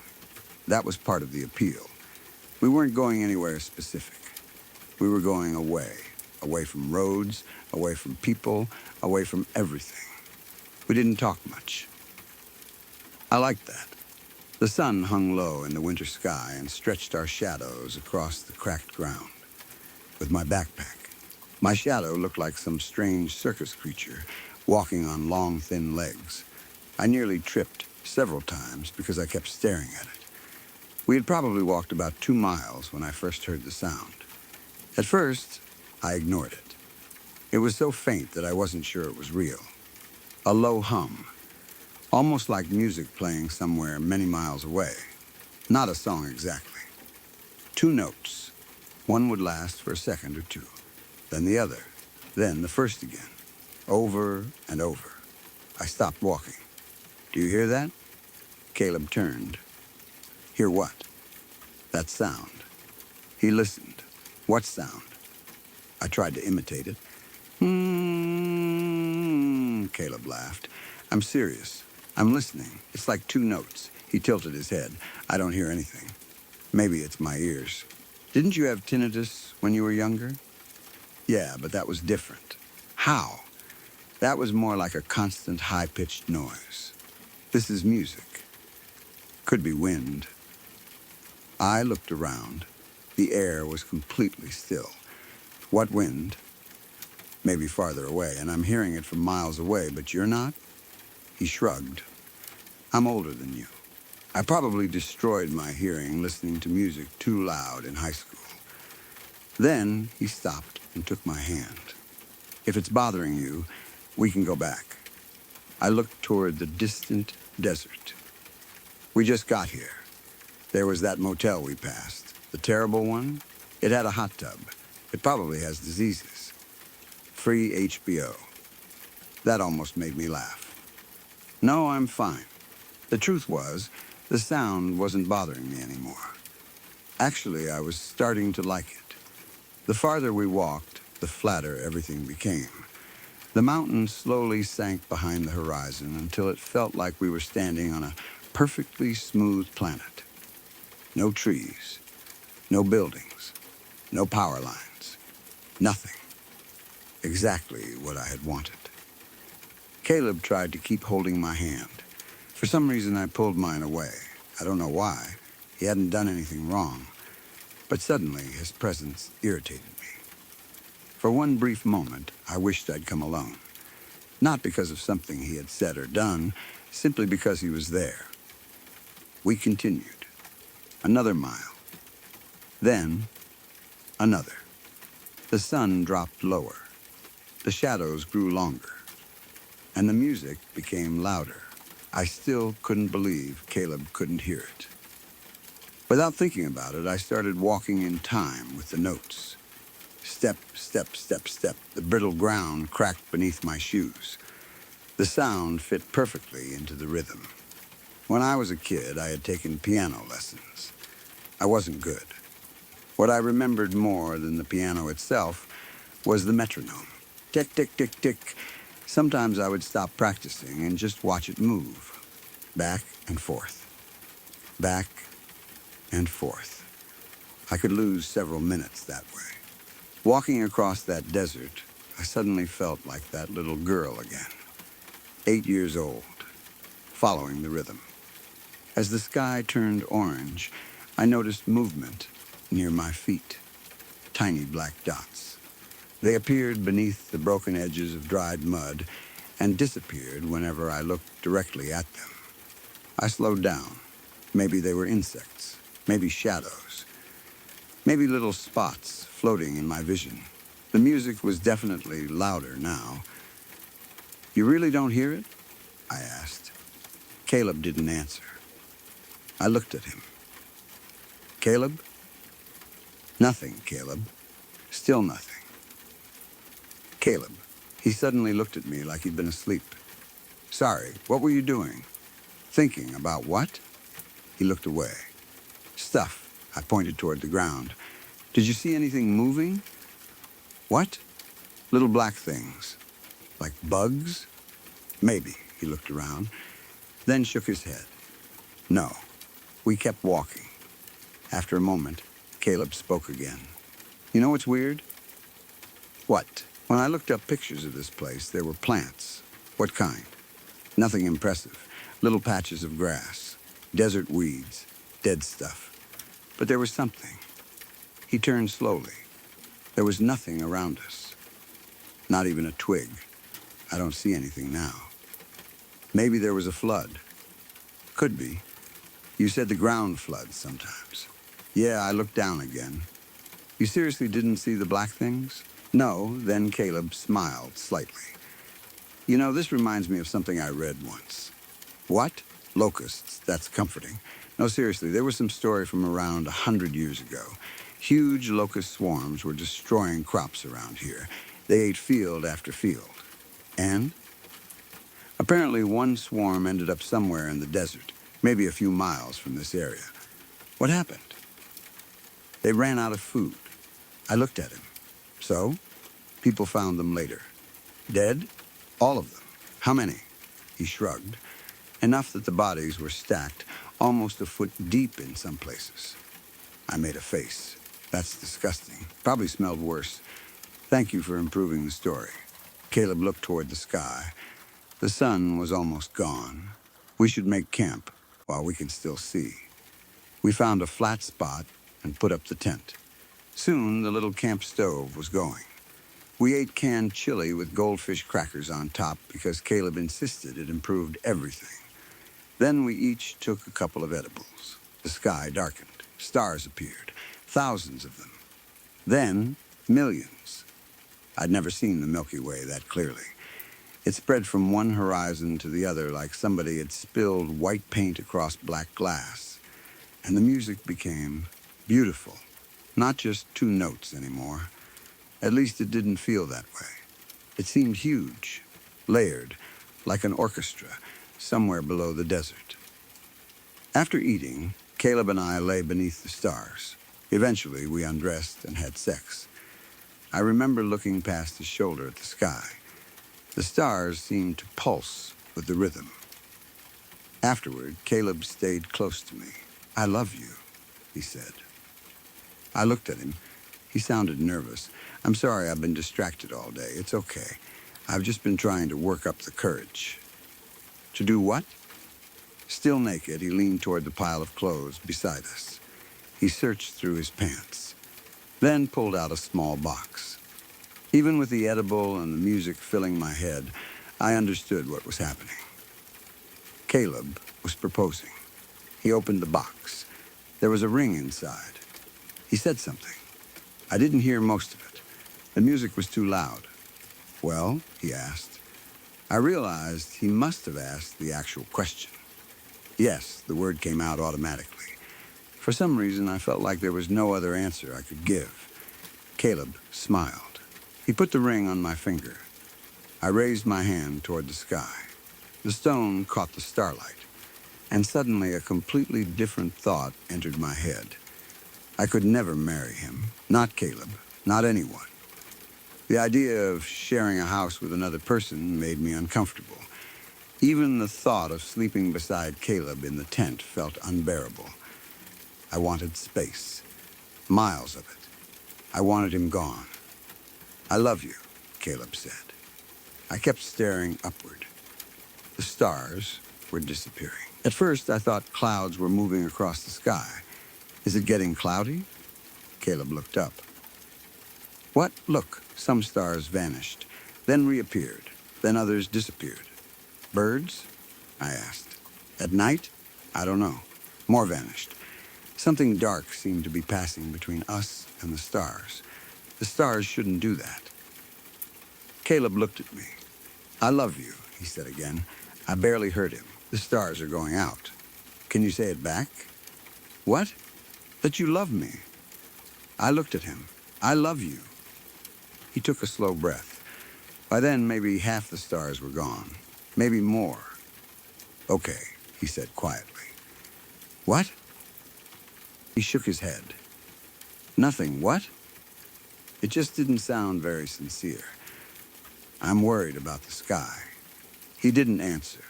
That was part of the appeal. We weren't going anywhere specific. We were going away from roads, away from people, away from everything. We didn't talk much. I liked that. The sun hung low in the winter sky and stretched our shadows across the cracked ground. With my backpack, my shadow looked like some strange circus creature walking on long, thin legs. I nearly tripped several times because I kept staring at it. We had probably walked about 2 miles when I first heard the sound. At first, I ignored it. It was so faint that I wasn't sure it was real. A low hum, almost like music playing somewhere many miles away. Not a song exactly. 2 notes. One would last for a second or two, then the other, then the first again, over and over. I stopped walking. "Do you hear that?" Caleb turned. "Hear what?" "That sound." He listened. "What sound?" I tried to imitate it. Caleb laughed. "I'm serious. I'm listening. It's like 2 notes." He tilted his head. "I don't hear anything. Maybe it's my ears." "Didn't you have tinnitus when you were younger?" "Yeah, but that was different." "How?" "That was more like a constant high-pitched noise. This is music. Could be wind." I looked around. The air was completely still. "What wind?" "Maybe farther away, and I'm hearing it from miles away, but you're not?" He shrugged. "I'm older than you. I probably destroyed my hearing listening to music too loud in high school." Then he stopped and took my hand. "If it's bothering you, we can go back." I looked toward the distant desert. "We just got here. There was that motel we passed, the terrible one. It had a hot tub. It probably has diseases. Free HBO." That almost made me laugh. No, I'm fine. The truth was, the sound wasn't bothering me anymore. Actually, I was starting to like it. The farther we walked, the flatter everything became. The mountain slowly sank behind the horizon until it felt like we were standing on a perfectly smooth planet. No trees, no buildings, no power lines, nothing. Exactly what I had wanted. Caleb tried to keep holding my hand. For some reason, I pulled mine away. I don't know why. He hadn't done anything wrong. But suddenly, his presence irritated me. For one brief moment, I wished I'd come alone. Not because of something he had said or done, simply because he was there. We continued. Another mile. Then, another. The sun dropped lower. The shadows grew longer. And the music became louder. I still couldn't believe Caleb couldn't hear it. Without thinking about it, I started walking in time with the notes. Step, step, step, step. The brittle ground cracked beneath my shoes. The sound fit perfectly into the rhythm. When I was a kid, I had taken piano lessons. I wasn't good. What I remembered more than the piano itself was the metronome. Tick, tick, tick, tick. Sometimes I would stop practicing and just watch it move. Back and forth. Back and forth. I could lose several minutes that way. Walking across that desert, I suddenly felt like that little girl again. 8 years old, following the rhythm. As the sky turned orange, I noticed movement near my feet. Tiny black dots. They appeared beneath the broken edges of dried mud and disappeared whenever I looked directly at them. I slowed down. Maybe they were insects, maybe shadows, maybe little spots floating in my vision. The music was definitely louder now. You really don't hear it? I asked. Caleb didn't answer. I looked at him. Caleb? Nothing, Caleb. Still nothing. Caleb. He suddenly looked at me like he'd been asleep. Sorry, what were you doing? Thinking about what? He looked away. Stuff. I pointed toward the ground. Did you see anything moving? What? Little black things. Like bugs? Maybe. He looked around, then shook his head. No. We kept walking. After a moment, Caleb spoke again. You know what's weird? What? When I looked up pictures of this place, there were plants. What kind? Nothing impressive. Little patches of grass, desert weeds, dead stuff. But there was something. He turned slowly. There was nothing around us. Not even a twig. I don't see anything now. Maybe there was a flood. Could be. You said the ground floods sometimes. Yeah, I looked down again. You seriously didn't see the black things? No, then Caleb smiled slightly. You know, this reminds me of something I read once. What? Locusts, that's comforting. No, seriously, there was some story from around 100 years ago. Huge locust swarms were destroying crops around here. They ate field after field. And? Apparently one swarm ended up somewhere in the desert, maybe a few miles from this area. What happened? They ran out of food. I looked at him. So? People found them later. Dead? All of them. How many? He shrugged. Enough that the bodies were stacked, almost a foot deep in some places. I made a face. That's disgusting. Probably smelled worse. Thank you for improving the story. Caleb looked toward the sky. The sun was almost gone. We should make camp while we can still see. We found a flat spot and put up the tent. Soon, the little camp stove was going. We ate canned chili with goldfish crackers on top because Caleb insisted it improved everything. Then we each took a couple of edibles. The sky darkened. Stars appeared. Thousands of them. Then, millions. I'd never seen the Milky Way that clearly. It spread from one horizon to the other like somebody had spilled white paint across black glass. And the music became beautiful. Not just two notes anymore. At least it didn't feel that way. It seemed huge, layered, like an orchestra, somewhere below the desert. After eating, Caleb and I lay beneath the stars. Eventually, we undressed and had sex. I remember looking past his shoulder at the sky. The stars seemed to pulse with the rhythm. Afterward, Caleb stayed close to me. "I love you," he said. I looked at him. He sounded nervous. "I'm sorry I've been distracted all day. It's okay. I've just been trying to work up the courage." "To do what?" Still naked, he leaned toward the pile of clothes beside us. He searched through his pants, then pulled out a small box. Even with the edible and the music filling my head, I understood what was happening. Caleb was proposing. He opened the box. There was a ring inside. He said something. I didn't hear most of it. The music was too loud. "Well?" he asked. I realized he must have asked the actual question. Yes, the word came out automatically. For some reason, I felt like there was no other answer I could give. Caleb smiled. He put the ring on my finger. I raised my hand toward the sky. The stone caught the starlight, and suddenly a completely different thought entered my head. I could never marry him, not Caleb, not anyone. The idea of sharing a house with another person made me uncomfortable. Even the thought of sleeping beside Caleb in the tent felt unbearable. I wanted space, miles of it. I wanted him gone. "I love you," Caleb said. I kept staring upward. The stars were disappearing. At first, I thought clouds were moving across the sky. "Is it getting cloudy?" Caleb looked up. "What? Look." Some stars vanished, then reappeared, then others disappeared. "Birds?" I asked. "At night?" "I don't know." More vanished. Something dark seemed to be passing between us and the stars. The stars shouldn't do that. Caleb looked at me. "I love you," he said again. I barely heard him. "The stars are going out." "Can you say it back?" "What?" "That you love me." I looked at him. "I love you." He took a slow breath. By then, maybe half the stars were gone. Maybe more. "Okay," he said quietly. "What?" He shook his head. "Nothing. What?" It just didn't sound very sincere. "I'm worried about the sky." He didn't answer.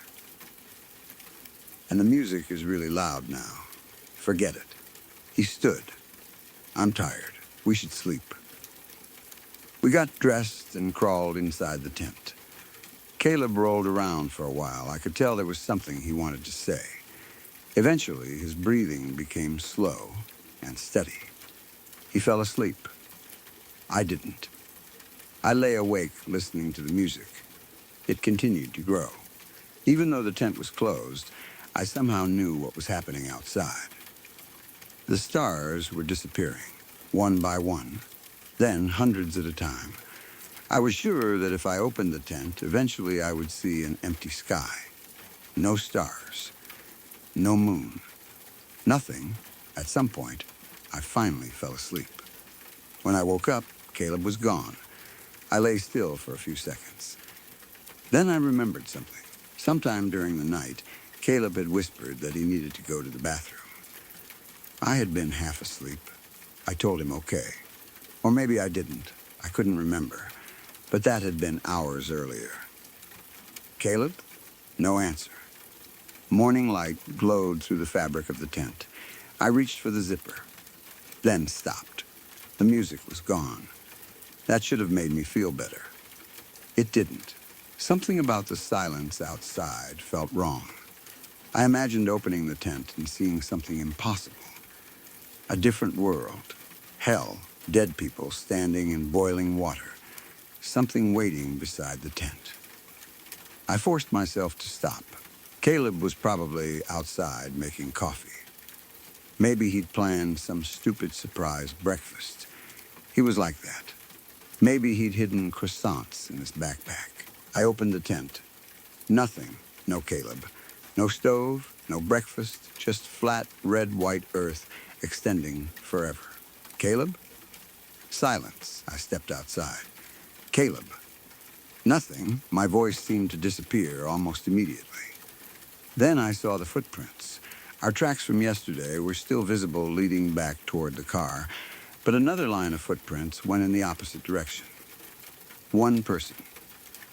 "And the music is really loud now. Forget it." He stood. "I'm tired. We should sleep." We got dressed and crawled inside the tent. Caleb rolled around for a while. I could tell there was something he wanted to say. Eventually, his breathing became slow and steady. He fell asleep. I didn't. I lay awake listening to the music. It continued to grow. Even though the tent was closed, I somehow knew what was happening outside. The stars were disappearing, one by one, then hundreds at a time. I was sure that if I opened the tent, eventually I would see an empty sky. No stars. No moon. Nothing. At some point, I finally fell asleep. When I woke up, Caleb was gone. I lay still for a few seconds. Then I remembered something. Sometime during the night, Caleb had whispered that he needed to go to the bathroom. I had been half asleep. I told him okay. Or maybe I didn't. I couldn't remember. But that had been hours earlier. "Caleb?" No answer. Morning light glowed through the fabric of the tent. I reached for the zipper, then stopped. The music was gone. That should have made me feel better. It didn't. Something about the silence outside felt wrong. I imagined opening the tent and seeing something impossible. A different world. Hell, dead people standing in boiling water. Something waiting beside the tent. I forced myself to stop. Caleb was probably outside making coffee. Maybe he'd planned some stupid surprise breakfast. He was like that. Maybe he'd hidden croissants in his backpack. I opened the tent. Nothing. No Caleb. No stove, no breakfast, just flat red-white earth extending forever. "Caleb?" Silence. I stepped outside. "Caleb?" Nothing. My voice seemed to disappear almost immediately. Then I saw the footprints. Our tracks from yesterday were still visible leading back toward the car, but another line of footprints went in the opposite direction. One person.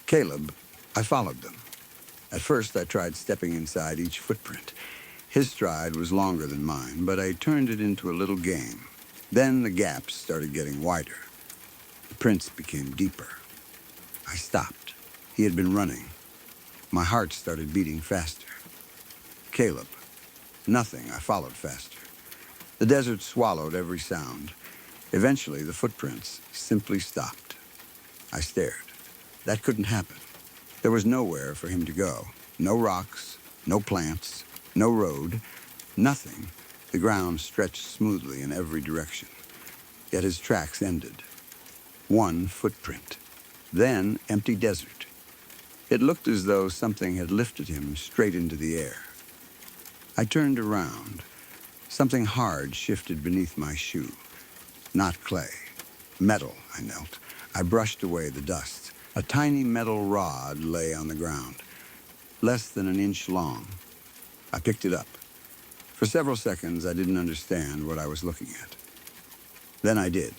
Caleb. I followed them. At first, I tried stepping inside each footprint. His stride was longer than mine, but I turned it into a little game. Then the gaps started getting wider. The prints became deeper. I stopped. He had been running. My heart started beating faster. Caleb. Nothing. I followed faster. The desert swallowed every sound. Eventually, the footprints simply stopped. I stared. That couldn't happen. There was nowhere for him to go. No rocks, no plants, no road, nothing. The ground stretched smoothly in every direction. Yet his tracks ended. One footprint. Then empty desert. It looked as though something had lifted him straight into the air. I turned around. Something hard shifted beneath my shoe. Not clay. Metal, I knelt. I brushed away the dust. A tiny metal rod lay on the ground, less than an inch long. I picked it up. For several seconds, I didn't understand what I was looking at. Then I did.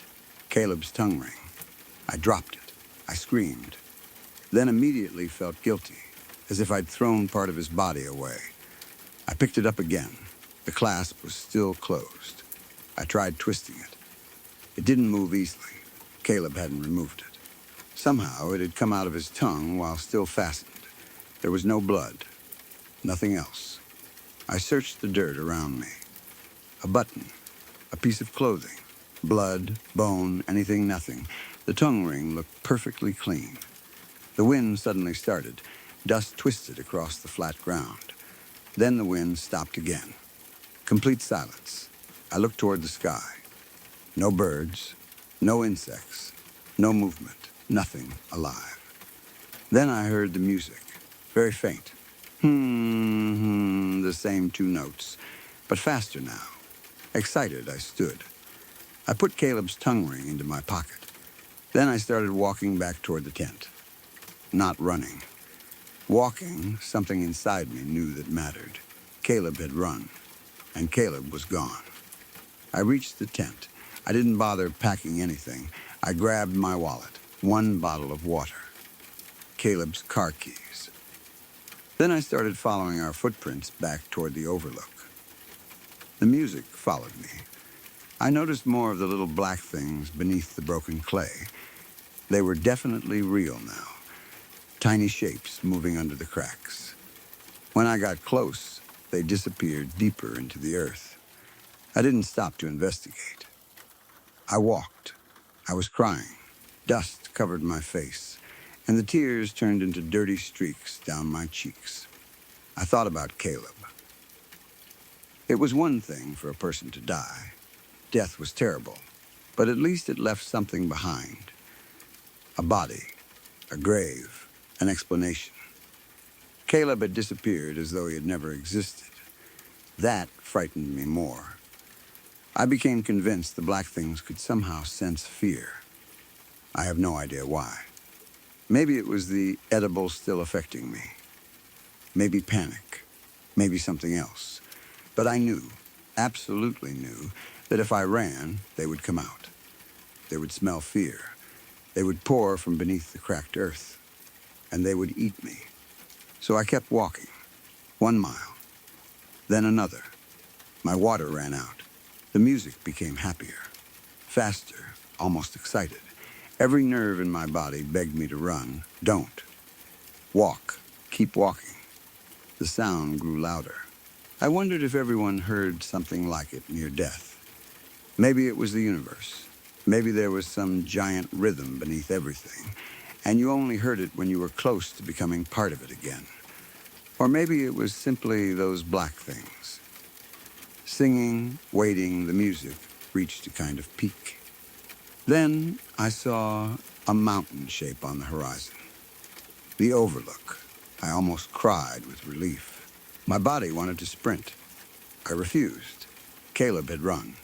Caleb's tongue ring. I dropped it. I screamed. Then immediately felt guilty, as if I'd thrown part of his body away. I picked it up again. The clasp was still closed. I tried twisting it. It didn't move easily. Caleb hadn't removed it. Somehow it had come out of his tongue while still fastened. There was no blood. Nothing else. I searched the dirt around me. A button. A piece of clothing. Blood, bone, anything, nothing. The tongue ring looked perfectly clean. The wind suddenly started. Dust twisted across the flat ground. Then the wind stopped again. Complete silence. I looked toward the sky. No birds, no insects, no movement, nothing alive. Then I heard the music, very faint. The same two notes, but faster now. Excited, I stood. I put Caleb's tongue ring into my pocket. Then I started walking back toward the tent. Not running. Walking, something inside me knew that mattered. Caleb had run, and Caleb was gone. I reached the tent. I didn't bother packing anything. I grabbed my wallet, one bottle of water, Caleb's car keys. Then I started following our footprints back toward the overlook. The music followed me. I noticed more of the little black things beneath the broken clay. They were definitely real now. Tiny shapes moving under the cracks. When I got close, they disappeared deeper into the earth. I didn't stop to investigate. I walked. I was crying. Dust covered my face, and the tears turned into dirty streaks down my cheeks. I thought about Caleb. It was one thing for a person to die. Death was terrible, but at least it left something behind. A body, a grave, an explanation. Caleb had disappeared as though he had never existed. That frightened me more. I became convinced the black things could somehow sense fear. I have no idea why. Maybe it was the edible still affecting me. Maybe panic. Maybe something else. But I knew, absolutely knew, that if I ran, they would come out. They would smell fear. They would pour from beneath the cracked earth. And they would eat me. So I kept walking. 1 mile. Then another. My water ran out. The music became happier. Faster, almost excited. Every nerve in my body begged me to run. Don't. Walk. Keep walking. The sound grew louder. I wondered if everyone heard something like it near death. Maybe it was the universe. Maybe there was some giant rhythm beneath everything, and you only heard it when you were close to becoming part of it again. Or maybe it was simply those black things. Singing, waiting, the music reached a kind of peak. Then I saw a mountain shape on the horizon. The overlook. I almost cried with relief. My body wanted to sprint. I refused. Caleb had run.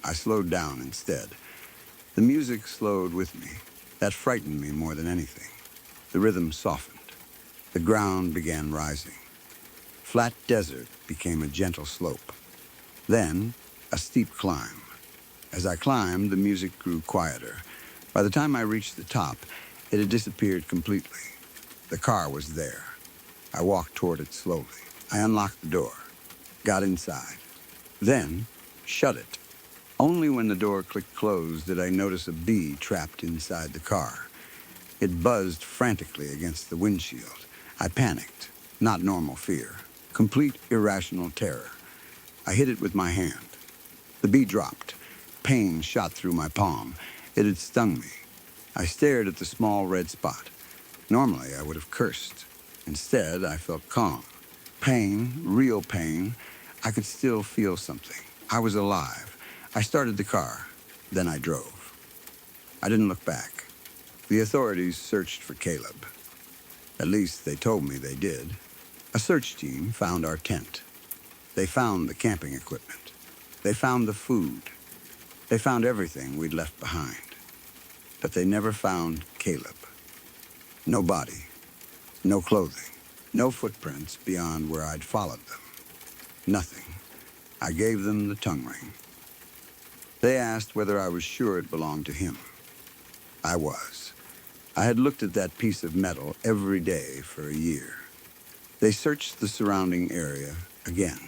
I slowed down instead. The music slowed with me. That frightened me more than anything. The rhythm softened. The ground began rising. Flat desert became a gentle slope. Then, a steep climb. As I climbed, the music grew quieter. By the time I reached the top, it had disappeared completely. The car was there. I walked toward it slowly. I unlocked the door, got inside, then shut it. Only when the door clicked closed did I notice a bee trapped inside the car. It buzzed frantically against the windshield. I panicked. Not normal fear. Complete irrational terror. I hit it with my hand. The bee dropped. Pain shot through my palm. It had stung me. I stared at the small red spot. Normally, I would have cursed. Instead, I felt calm. Pain, real pain. I could still feel something. I was alive. I started the car. Then I drove. I didn't look back. The authorities searched for Caleb. At least they told me they did. A search team found our tent. They found the camping equipment. They found the food. They found everything we'd left behind. But they never found Caleb. No body, no clothing, no footprints beyond where I'd followed them. Nothing. I gave them the tongue ring. They asked whether I was sure it belonged to him. I was. I had looked at that piece of metal every day for a year. They searched the surrounding area again.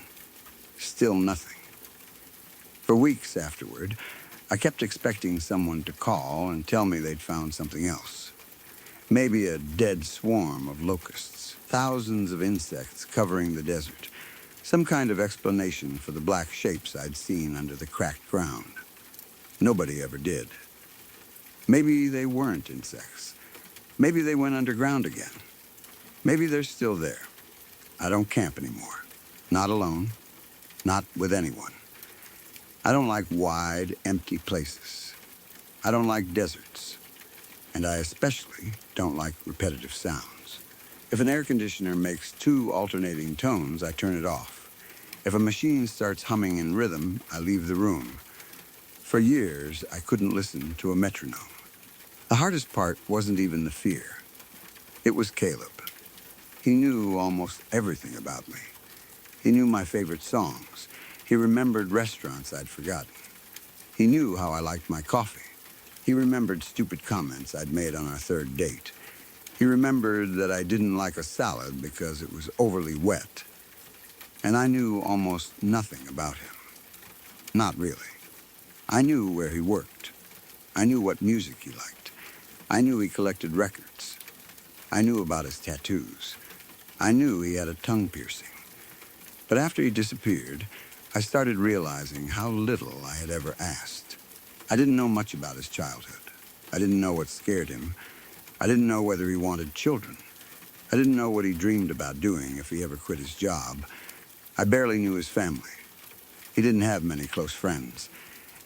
Still nothing. For weeks afterward, I kept expecting someone to call and tell me they'd found something else. Maybe a dead swarm of locusts, thousands of insects covering the desert, some kind of explanation for the black shapes I'd seen under the cracked ground. Nobody ever did. Maybe they weren't insects. Maybe they went underground again. Maybe they're still there. I don't camp anymore. Not alone. Not with anyone. I don't like wide, empty places. I don't like deserts. And I especially don't like repetitive sounds. If an air conditioner makes 2 alternating tones, I turn it off. If a machine starts humming in rhythm, I leave the room. For years, I couldn't listen to a metronome. The hardest part wasn't even the fear. It was Caleb. He knew almost everything about me. He knew my favorite songs. He remembered restaurants I'd forgotten. He knew how I liked my coffee. He remembered stupid comments I'd made on our 3rd date. He remembered that I didn't like a salad because it was overly wet. And I knew almost nothing about him. Not really. I knew where he worked. I knew what music he liked. I knew he collected records. I knew about his tattoos. I knew he had a tongue piercing. But after he disappeared, I started realizing how little I had ever asked. I didn't know much about his childhood. I didn't know what scared him. I didn't know whether he wanted children. I didn't know what he dreamed about doing if he ever quit his job. I barely knew his family. He didn't have many close friends.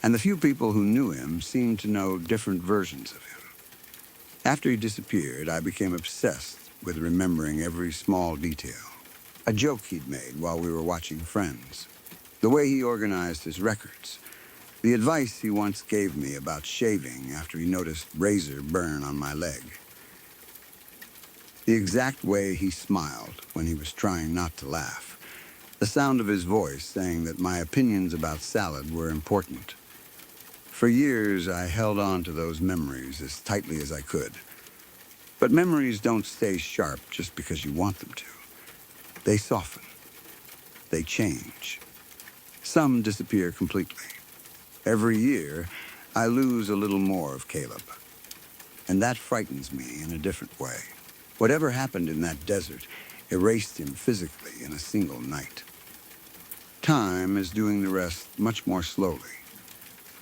And the few people who knew him seemed to know different versions of him. After he disappeared, I became obsessed with remembering every small detail. A joke he'd made while we were watching Friends. The way he organized his records. The advice he once gave me about shaving after he noticed razor burn on my leg. The exact way he smiled when he was trying not to laugh. The sound of his voice saying that my opinions about salad were important. For years, I held on to those memories as tightly as I could. But memories don't stay sharp just because you want them to. They soften. They change. Some disappear completely. Every year, I lose a little more of Caleb. And that frightens me in a different way. Whatever happened in that desert erased him physically in a single night. Time is doing the rest much more slowly.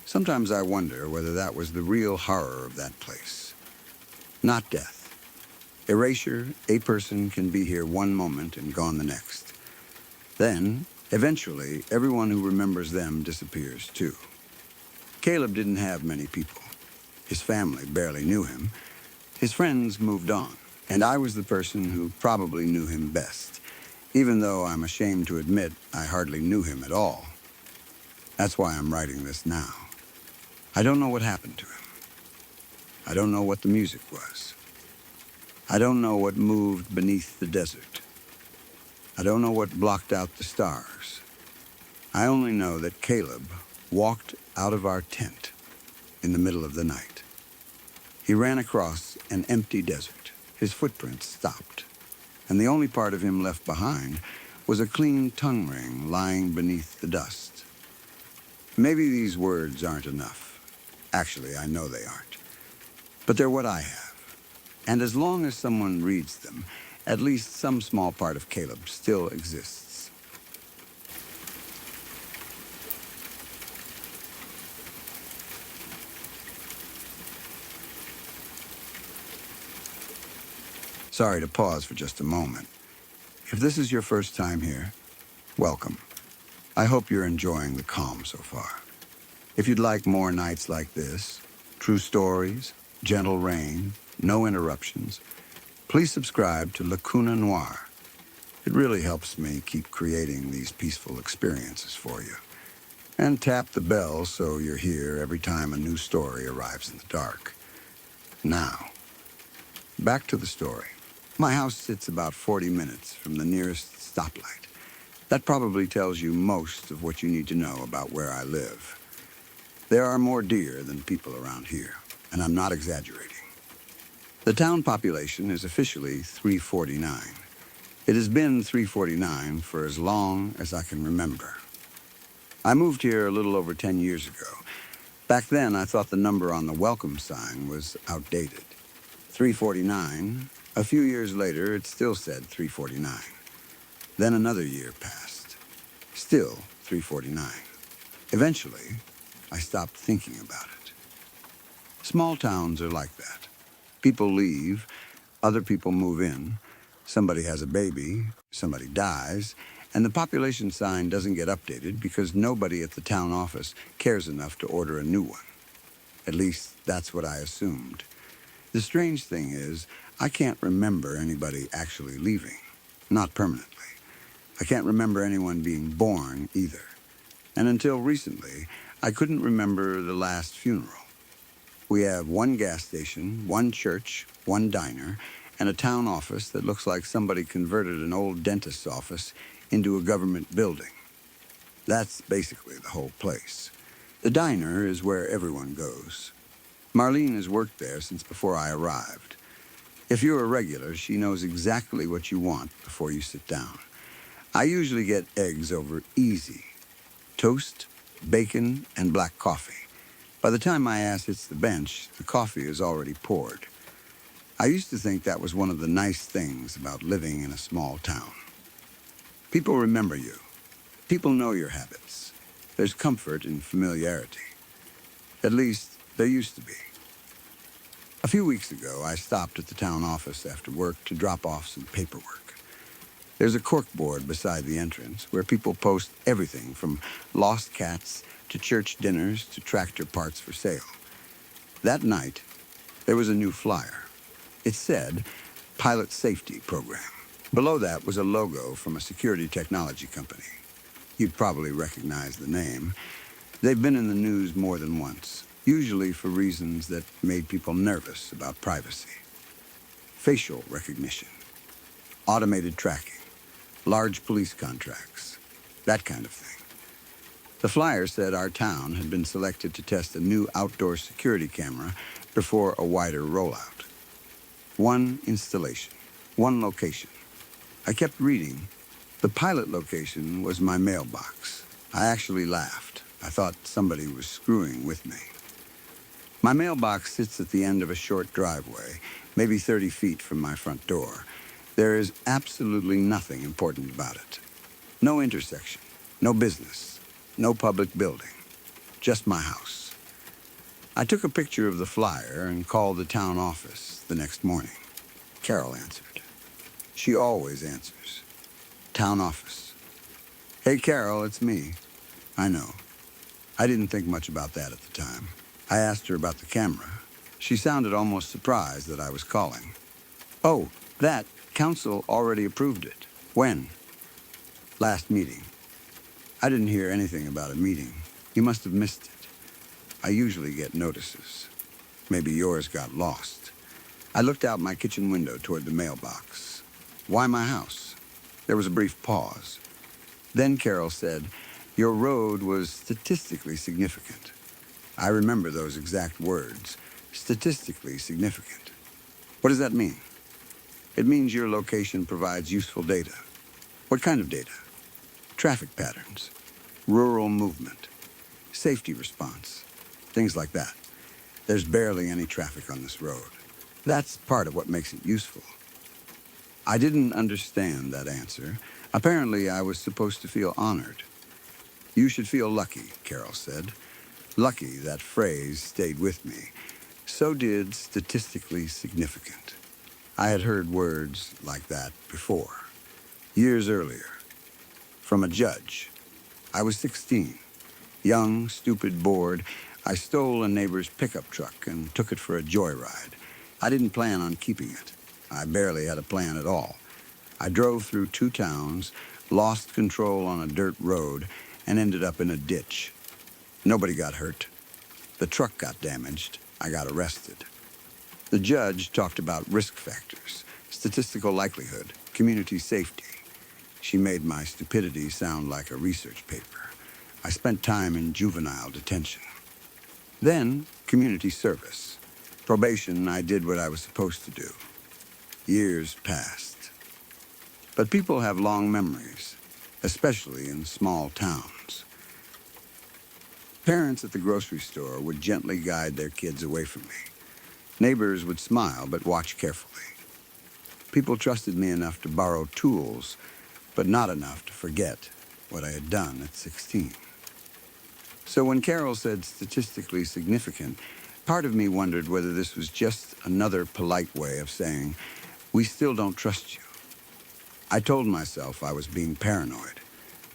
Sometimes I wonder whether that was the real horror of that place. Not death. Erasure, a person can be here one moment and gone the next. Then, eventually, everyone who remembers them disappears too. Caleb didn't have many people. His family barely knew him. His friends moved on, and I was the person who probably knew him best, even though I'm ashamed to admit I hardly knew him at all. That's why I'm writing this now. I don't know what happened to him. I don't know what the music was. I don't know what moved beneath the desert. I don't know what blocked out the stars. I only know that Caleb walked out of our tent in the middle of the night. He ran across an empty desert. His footprints stopped, and the only part of him left behind was a clean tongue ring lying beneath the dust. Maybe these words aren't enough. Actually, I know they aren't. But they're what I have. And as long as someone reads them, at least some small part of Caleb still exists. Sorry to pause for just a moment. If this is your first time here, welcome. I hope you're enjoying the calm so far. If you'd like more nights like this, true stories, gentle rain, no interruptions, please subscribe to Lacuna Noir. It really helps me keep creating these peaceful experiences for you. And tap the bell so you're here every time a new story arrives in the dark. Now, back to the story. My house sits about 40 minutes from the nearest stoplight. That probably tells you most of what you need to know about where I live. There are more deer than people around here, and I'm not exaggerating. The town population is officially 349. It has been 349 for as long as I can remember. I moved here a little over 10 years ago. Back then, I thought the number on the welcome sign was outdated. 349. A few years later, it still said 349. Then another year passed. Still 349. Eventually, I stopped thinking about it. Small towns are like that. People leave, other people move in, somebody has a baby, somebody dies, and the population sign doesn't get updated because nobody at the town office cares enough to order a new one. At least, that's what I assumed. The strange thing is, I can't remember anybody actually leaving. Not permanently. I can't remember anyone being born either. And until recently, I couldn't remember the last funeral. We have one gas station, one church, one diner, and a town office that looks like somebody converted an old dentist's office into a government building. That's basically the whole place. The diner is where everyone goes. Marlene has worked there since before I arrived. If you're a regular, she knows exactly what you want before you sit down. I usually get eggs over easy. Toast, bacon, and black coffee. By the time my ass hits the bench, the coffee is already poured. I used to think that was one of the nice things about living in a small town. People remember you. People know your habits. There's comfort in familiarity. At least, there used to be. A few weeks ago, I stopped at the town office after work to drop off some paperwork. There's a corkboard beside the entrance where people post everything from lost cats to church dinners to tractor parts for sale. That night, there was a new flyer. It said, Pilot Safety Program. Below that was a logo from a security technology company. You'd probably recognize the name. They've been in the news more than once, usually for reasons that made people nervous about privacy. Facial recognition, automated tracking, large police contracts, that kind of thing. The flyer said our town had been selected to test a new outdoor security camera before a wider rollout. One installation, one location. I kept reading. The pilot location was my mailbox. I actually laughed. I thought somebody was screwing with me. My mailbox sits at the end of a short driveway, maybe 30 feet from my front door. There is absolutely nothing important about it. No intersection, no business, no public building, just my house. I took a picture of the flyer and called the town office the next morning. Carol answered. She always answers. Town office. Hey, Carol, it's me. I know. I didn't think much about that at the time. I asked her about the camera. She sounded almost surprised that I was calling. Oh, that. Council already approved it. When? Last meeting. I didn't hear anything about a meeting. You must have missed it. I usually get notices. Maybe yours got lost. I looked out my kitchen window toward the mailbox. Why my house? There was a brief pause. Then Carol said, "Your road was statistically significant." I remember those exact words, statistically significant. What does that mean? It means your location provides useful data. What kind of data? Traffic patterns, rural movement, safety response, things like that. There's barely any traffic on this road. That's part of what makes it useful. I didn't understand that answer. Apparently, I was supposed to feel honored. You should feel lucky, Carol said. Lucky, that phrase stayed with me. So did statistically significant. I had heard words like that before, years earlier, from a judge. I was 16. Young, stupid, bored, I stole a neighbor's pickup truck and took it for a joyride. I didn't plan on keeping it. I barely had a plan at all. I drove through 2 towns, lost control on a dirt road, and ended up in a ditch. Nobody got hurt. The truck got damaged. I got arrested. The judge talked about risk factors, statistical likelihood, community safety. She made my stupidity sound like a research paper. I spent time in juvenile detention. Then, community service. Probation, I did what I was supposed to do. Years passed. But people have long memories, especially in small towns. Parents at the grocery store would gently guide their kids away from me. Neighbors would smile but watch carefully. People trusted me enough to borrow tools, but not enough to forget what I had done at 16. So when Carol said statistically significant, part of me wondered whether this was just another polite way of saying, we still don't trust you. I told myself I was being paranoid.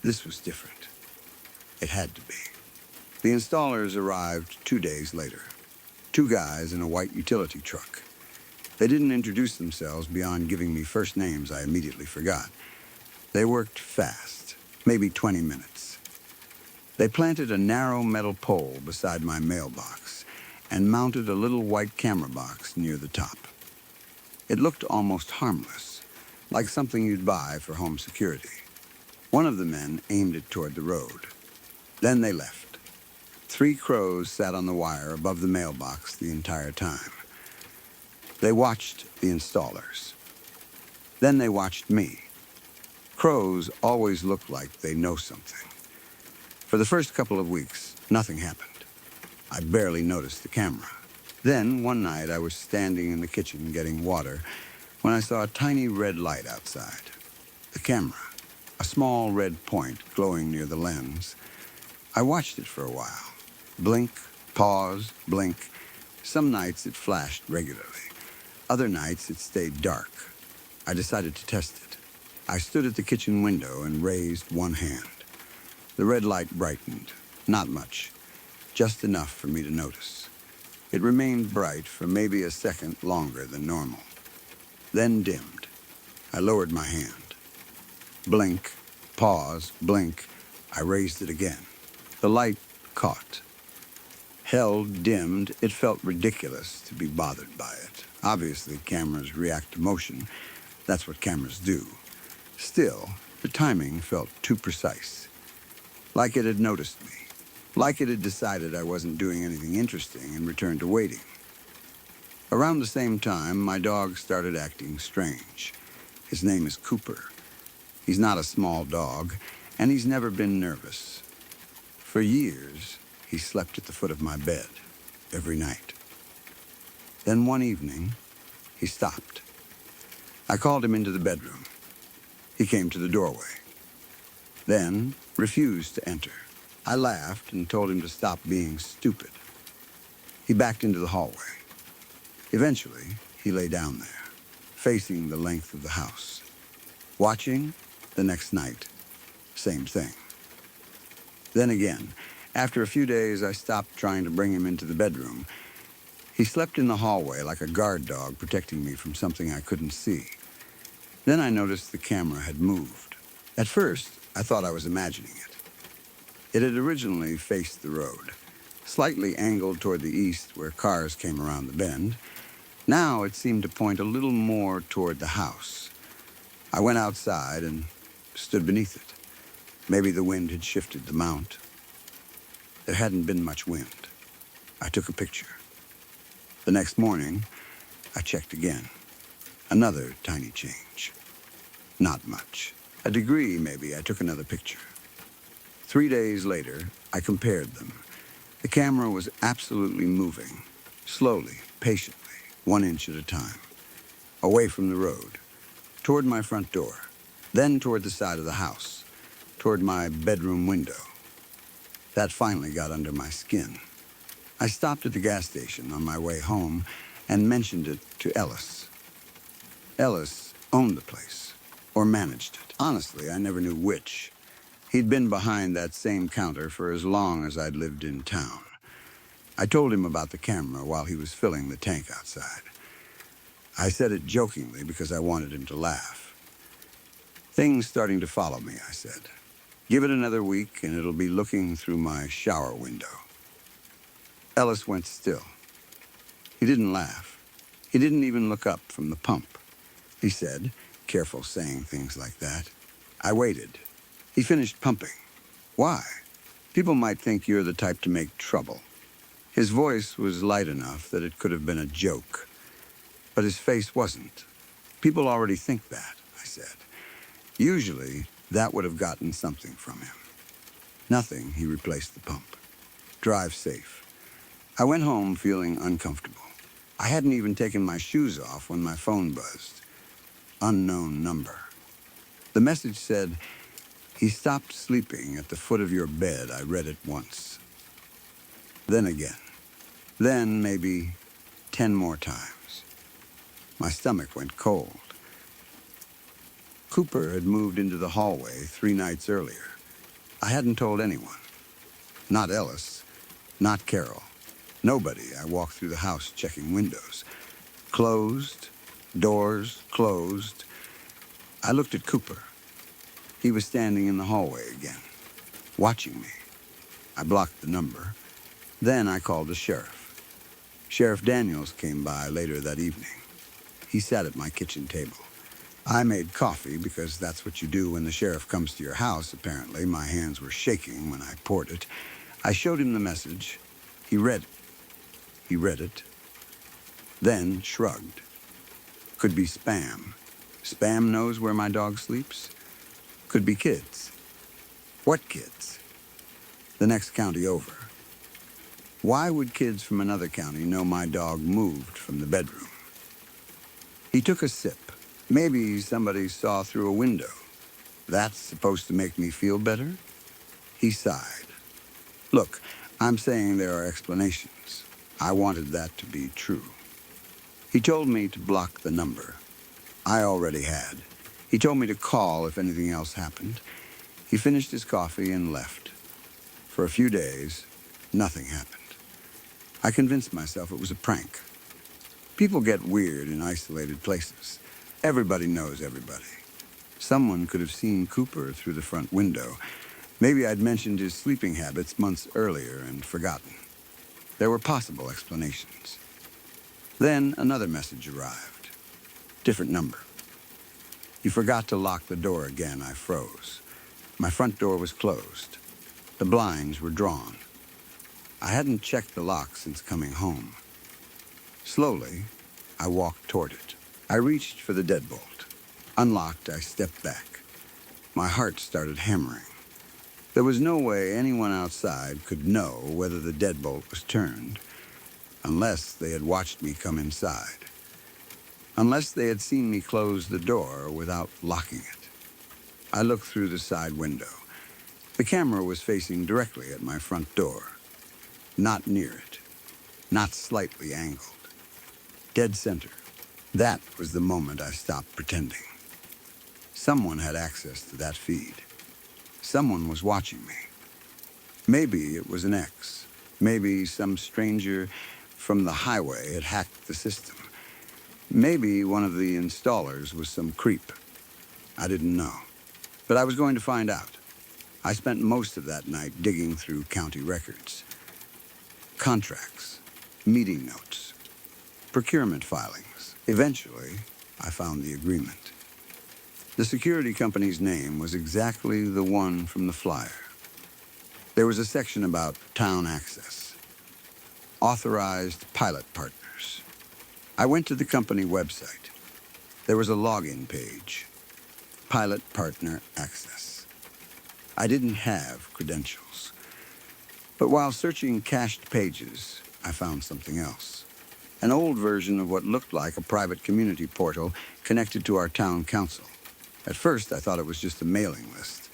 This was different. It had to be. The installers arrived 2 days later. 2 guys in a white utility truck. They didn't introduce themselves beyond giving me first names I immediately forgot. They worked fast, maybe 20 minutes. They planted a narrow metal pole beside my mailbox and mounted a little white camera box near the top. It looked almost harmless, like something you'd buy for home security. One of the men aimed it toward the road. Then they left. 3 crows sat on the wire above the mailbox the entire time. They watched the installers. Then they watched me. Crows always look like they know something. For the first couple of weeks, nothing happened. I barely noticed the camera. Then, one night, I was standing in the kitchen getting water when I saw a tiny red light outside. The camera, a small red point glowing near the lens. I watched it for a while. Blink, pause, blink. Some nights it flashed regularly. Other nights it stayed dark. I decided to test it. I stood at the kitchen window and raised one hand. The red light brightened. Not much. Just enough for me to notice. It remained bright for maybe a second longer than normal. Then dimmed. I lowered my hand. Blink, pause, blink. I raised it again. The light caught. Held, dimmed, it felt ridiculous to be bothered by it. Obviously, cameras react to motion. That's what cameras do. Still, the timing felt too precise. Like it had noticed me. Like it had decided I wasn't doing anything interesting and returned to waiting. Around the same time, my dog started acting strange. His name is Cooper. He's not a small dog, and he's never been nervous. For years, he slept at the foot of my bed, every night. Then one evening, he stopped. I called him into the bedroom. He came to the doorway. Then refused to enter. I laughed and told him to stop being stupid. He backed into the hallway. Eventually, he lay down there, facing the length of the house. Watching, the next night, same thing. Then again, after a few days, I stopped trying to bring him into the bedroom. He slept in the hallway like a guard dog protecting me from something I couldn't see. Then I noticed the camera had moved. At first, I thought I was imagining it. It had originally faced the road, slightly angled toward the east where cars came around the bend. Now it seemed to point a little more toward the house. I went outside and stood beneath it. Maybe the wind had shifted the mount. There hadn't been much wind. I took a picture. The next morning, I checked again. Another tiny change. Not much. A degree, maybe. I took another picture. 3 days later, I compared them. The camera was absolutely moving, slowly, patiently, 1 inch at a time, away from the road, toward my front door, then toward the side of the house, toward my bedroom window. That finally got under my skin. I stopped at the gas station on my way home and mentioned it to Ellis. Ellis owned the place, or managed it. Honestly, I never knew which. He'd been behind that same counter for as long as I'd lived in town. I told him about the camera while he was filling the tank outside. I said it jokingly because I wanted him to laugh. Things starting to follow me, I said. Give it another week and it'll be looking through my shower window. Ellis went still. He didn't laugh. He didn't even look up from the pump. He said, careful saying things like that. I waited. He finished pumping. Why? People might think you're the type to make trouble. His voice was light enough that it could have been a joke. But his face wasn't. People already think that, I said. Usually, that would have gotten something from him. Nothing, he replaced the pump. Drive safe. I went home feeling uncomfortable. I hadn't even taken my shoes off when my phone buzzed. Unknown number. The message said, he stopped sleeping at the foot of your bed. I read it once. Then again. Then maybe 10 more times. My stomach went cold. Cooper had moved into the hallway 3 nights earlier. I hadn't told anyone. Not Ellis. Not Carol. Nobody. I walked through the house checking windows. Closed. Doors closed. I looked at Cooper. He was standing in the hallway again, watching me. I blocked the number. Then I called the sheriff. Sheriff Daniels came by later that evening. He sat at my kitchen table. I made coffee because that's what you do when the sheriff comes to your house, apparently. My hands were shaking when I poured it. I showed him the message. He read it. He read it. Then shrugged. Could be spam. Spam knows where my dog sleeps. Could be kids. What kids? The next county over. Why would kids from another county know my dog moved from the bedroom? He took a sip. Maybe somebody saw through a window. That's supposed to make me feel better? He sighed. Look, I'm saying there are explanations. I wanted that to be true. He told me to block the number. I already had. He told me to call if anything else happened. He finished his coffee and left. For a few days, nothing happened. I convinced myself it was a prank. People get weird in isolated places. Everybody knows everybody. Someone could have seen Cooper through the front window. Maybe I'd mentioned his sleeping habits months earlier and forgotten. There were possible explanations. Then another message arrived. Different number. He forgot to lock the door again. I froze. My front door was closed. The blinds were drawn. I hadn't checked the lock since coming home. Slowly, I walked toward it. I reached for the deadbolt. Unlocked, I stepped back. My heart started hammering. There was no way anyone outside could know whether the deadbolt was turned, unless they had watched me come inside. Unless they had seen me close the door without locking it. I looked through the side window. The camera was facing directly at my front door. Not near it. Not slightly angled. Dead center. That was the moment I stopped pretending. Someone had access to that feed. Someone was watching me. Maybe it was an ex. Maybe some stranger from the highway had hacked the system. Maybe one of the installers was some creep. I didn't know. But I was going to find out. I spent most of that night digging through county records. Contracts. Meeting notes. procurement filings. Eventually, I found the agreement. The security company's name was exactly the one from the flyer. There was a section about town access, authorized pilot partners. I went to the company website. There was a login page, pilot partner access. I didn't have credentials. But while searching cached pages, I found something else. An old version of what looked like a private community portal connected to our town council. At first, I thought it was just a mailing list.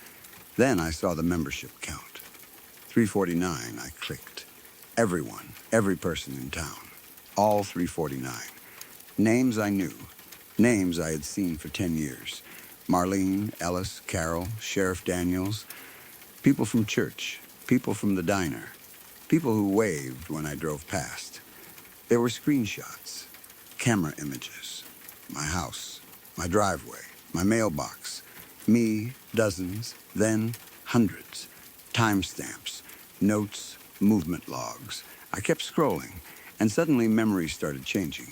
Then I saw the membership count. 349, I clicked. Everyone, every person in town. All 349. Names I knew. Names I had seen for 10 years. Marlene, Ellis, Carol, Sheriff Daniels. People from church. People from the diner. People who waved when I drove past. There were screenshots. Camera images. My house. My driveway. My mailbox. Me, dozens. Then hundreds. Timestamps. Notes. Movement logs. I kept scrolling, and suddenly memories started changing.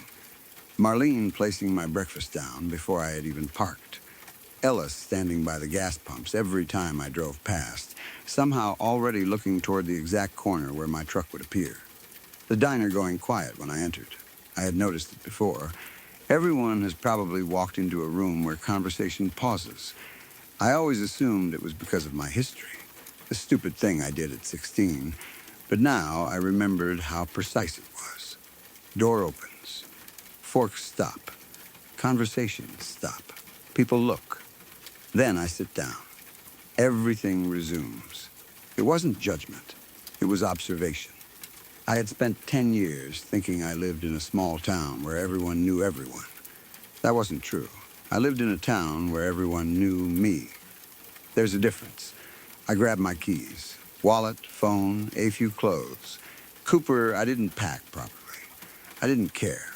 Marlene placing my breakfast down before I had even parked. Ellis standing by the gas pumps every time I drove past, somehow already looking toward the exact corner where my truck would appear. The diner going quiet when I entered. I had noticed it before. Everyone has probably walked into a room where conversation pauses. I always assumed it was because of my history, the stupid thing I did at 16, but now I remembered how precise it was. Door opens. Forks stop. Conversations stop. People look. Then I sit down. Everything resumes. It wasn't judgment. It was observation. I had spent 10 years thinking I lived in a small town where everyone knew everyone. That wasn't true. I lived in a town where everyone knew me. There's a difference. I grabbed my keys. Wallet, phone, a few clothes. Cooper, I didn't pack properly. I didn't care.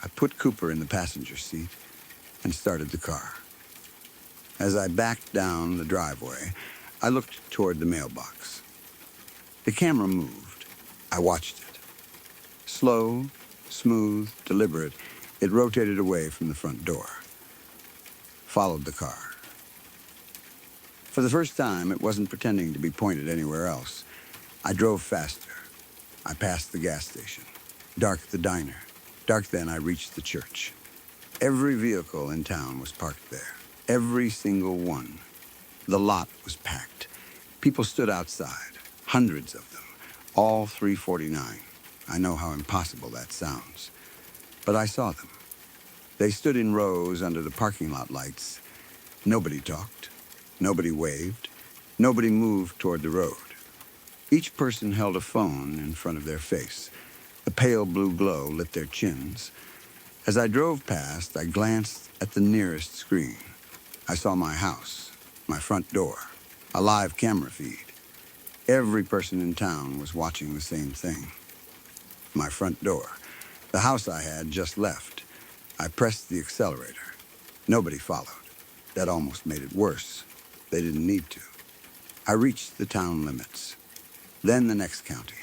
I put Cooper in the passenger seat and started the car. As I backed down the driveway, I looked toward the mailbox. The camera moved. I watched it. Slow, smooth, deliberate, it rotated away from the front door. Followed the car. For the first time, it wasn't pretending to be pointed anywhere else. I drove faster. I passed the gas station. Dark the diner. Dark then, I reached the church. Every vehicle in town was parked there. Every single one. The lot was packed. People stood outside, hundreds of them, all 349. I know how impossible that sounds. But I saw them. They stood in rows under the parking lot lights. Nobody talked. Nobody waved. Nobody moved toward the road. Each person held a phone in front of their face. The pale blue glow lit their chins. As I drove past, I glanced at the nearest screen. I saw my house, my front door, a live camera feed. Every person in town was watching the same thing. My front door, the house I had just left. I pressed the accelerator. Nobody followed. That almost made it worse. They didn't need to. I reached the town limits. Then the next county.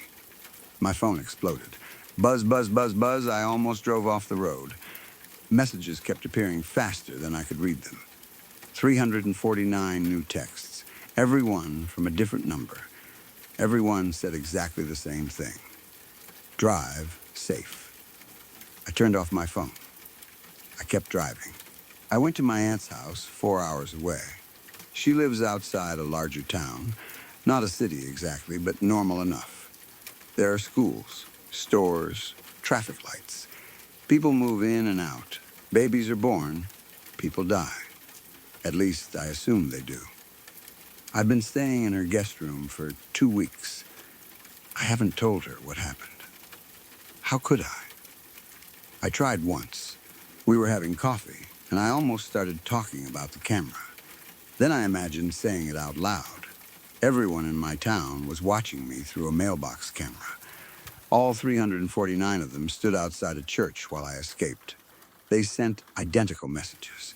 My phone exploded. Buzz, buzz, buzz, buzz, I almost drove off the road. Messages kept appearing faster than I could read them. 349 new texts, every one from a different number. Every one said exactly the same thing. Drive safe. I turned off my phone. I kept driving. I went to my aunt's house 4 hours away. She lives outside a larger town. Not a city exactly, but normal enough. There are schools, stores, traffic lights. People move in and out. Babies are born. People die. At least, I assume they do. I've been staying in her guest room for 2 weeks. I haven't told her what happened. How could I? I tried once. We were having coffee, and I almost started talking about the camera. Then I imagined saying it out loud. Everyone in my town was watching me through a mailbox camera. All 349 of them stood outside a church while I escaped. They sent identical messages.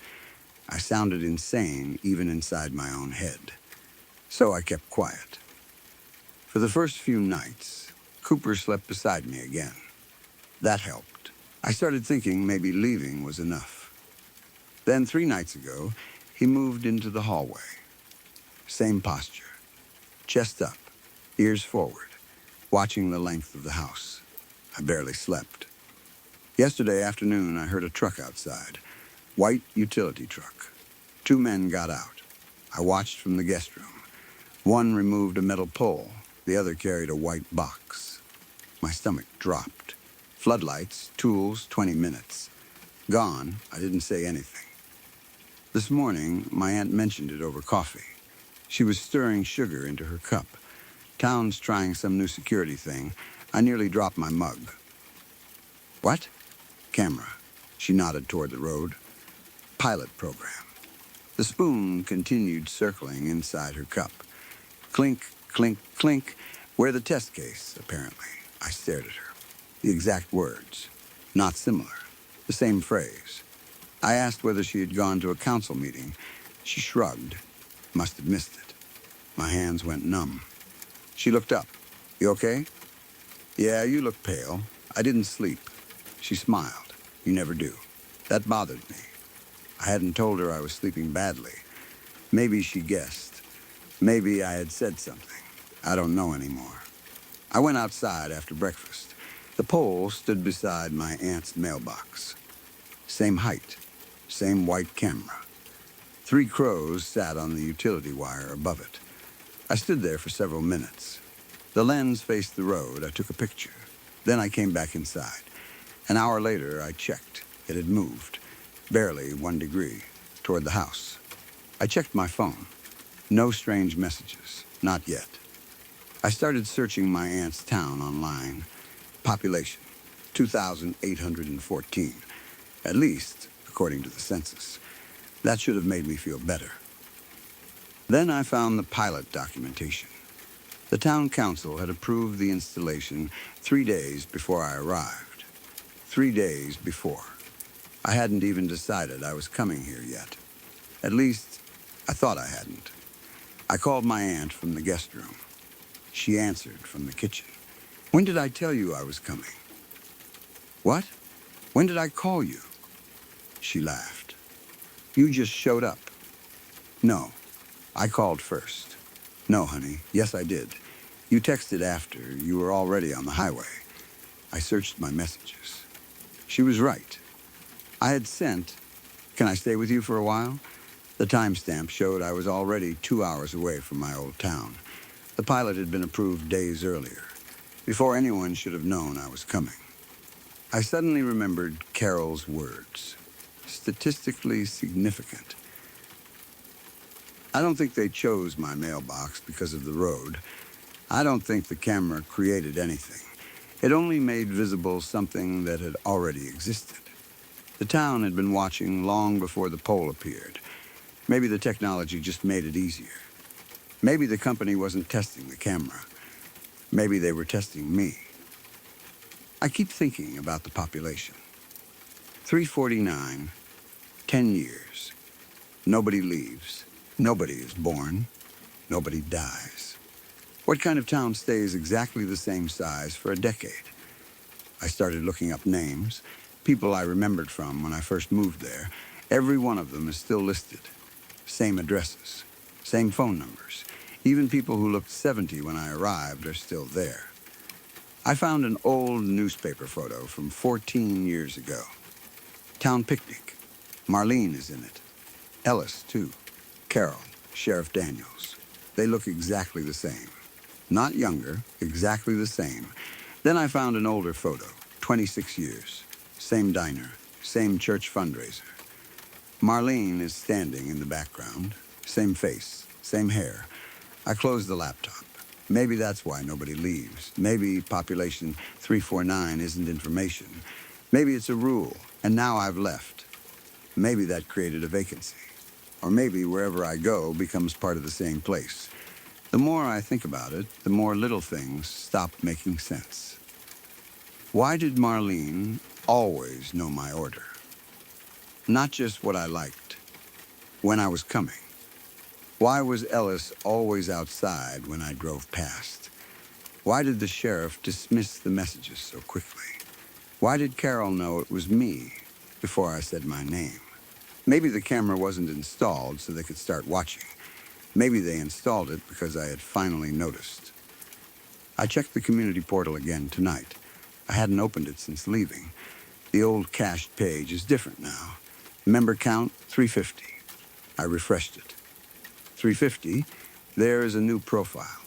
I sounded insane even inside my own head. So I kept quiet. For the first few nights, Cooper slept beside me again. That helped. I started thinking maybe leaving was enough. Then 3 nights ago, he moved into the hallway. Same posture, chest up, ears forward, watching the length of the house. I barely slept. Yesterday afternoon, I heard a truck outside. White utility truck. 2 men got out. I watched from the guest room. One removed a metal pole. The other carried a white box. My stomach dropped. Floodlights, tools, 20 minutes. Gone, I didn't say anything. This morning, my aunt mentioned it over coffee. She was stirring sugar into her cup. Town's trying some new security thing. I nearly dropped my mug. What? Camera. She nodded toward the road. Pilot program. The spoon continued circling inside her cup. Clink, clink, clink. We're the test case, apparently. I stared at her. The exact words. Not similar. The same phrase. I asked whether she had gone to a council meeting. She shrugged. Must have missed it. My hands went numb. She looked up. You okay? Yeah, you look pale. I didn't sleep. She smiled. You never do. That bothered me. I hadn't told her I was sleeping badly. Maybe she guessed. Maybe I had said something. I don't know anymore. I went outside after breakfast. The pole stood beside my aunt's mailbox. Same height. Same white camera. 3 crows sat on the utility wire above it. I stood there for several minutes. The lens faced the road. I took a picture. Then I came back inside. An hour later, I checked. It had moved, barely 1 degree, toward the house. I checked my phone. No strange messages. Not yet. I started searching my aunt's town online. Population, 2,814. At least, according to the census. That should have made me feel better. Then I found the pilot documentation. The town council had approved the installation 3 days before I arrived. 3 days before. I hadn't even decided I was coming here yet. At least, I thought I hadn't. I called my aunt from the guest room. She answered from the kitchen. When did I tell you I was coming? What? When did I call you? She laughed. You just showed up. No, I called first. No, honey. Yes, I did. You texted after. You were already on the highway. I searched my messages. She was right. I had sent, can I stay with you for a while? The timestamp showed I was already 2 hours away from my old town. The pilot had been approved days earlier, before anyone should have known I was coming. I suddenly remembered Carol's words. Statistically significant. I don't think they chose my mailbox because of the road. I don't think the camera created anything. It only made visible something that had already existed. The town had been watching long before the pole appeared. Maybe the technology just made it easier. Maybe the company wasn't testing the camera. Maybe they were testing me. I keep thinking about the population. 349, 10 years. Nobody leaves. Nobody is born. Nobody dies. What kind of town stays exactly the same size for a decade? I started looking up names, people I remembered from when I first moved there. Every one of them is still listed. Same addresses, same phone numbers. Even people who looked 70 when I arrived are still there. I found an old newspaper photo from 14 years ago. Town picnic. Marlene is in it. Ellis, too. Carol, Sheriff Daniels. They look exactly the same. Not younger, exactly the same. Then I found an older photo, 26 years. Same diner, same church fundraiser. Marlene is standing in the background. Same face, same hair. I closed the laptop. Maybe that's why nobody leaves. Maybe population 349 isn't information. Maybe it's a rule, and now I've left. Maybe that created a vacancy. Or maybe wherever I go becomes part of the same place. The more I think about it, the more little things stop making sense. Why did Marlene always know my order? Not just what I liked, when I was coming. Why was Ellis always outside when I drove past? Why did the sheriff dismiss the messages so quickly? Why did Carol know it was me before I said my name? Maybe the camera wasn't installed so they could start watching. Maybe they installed it because I had finally noticed. I checked the community portal again tonight. I hadn't opened it since leaving. The old cached page is different now. Member count 350. I refreshed it. 350, there is a new profile.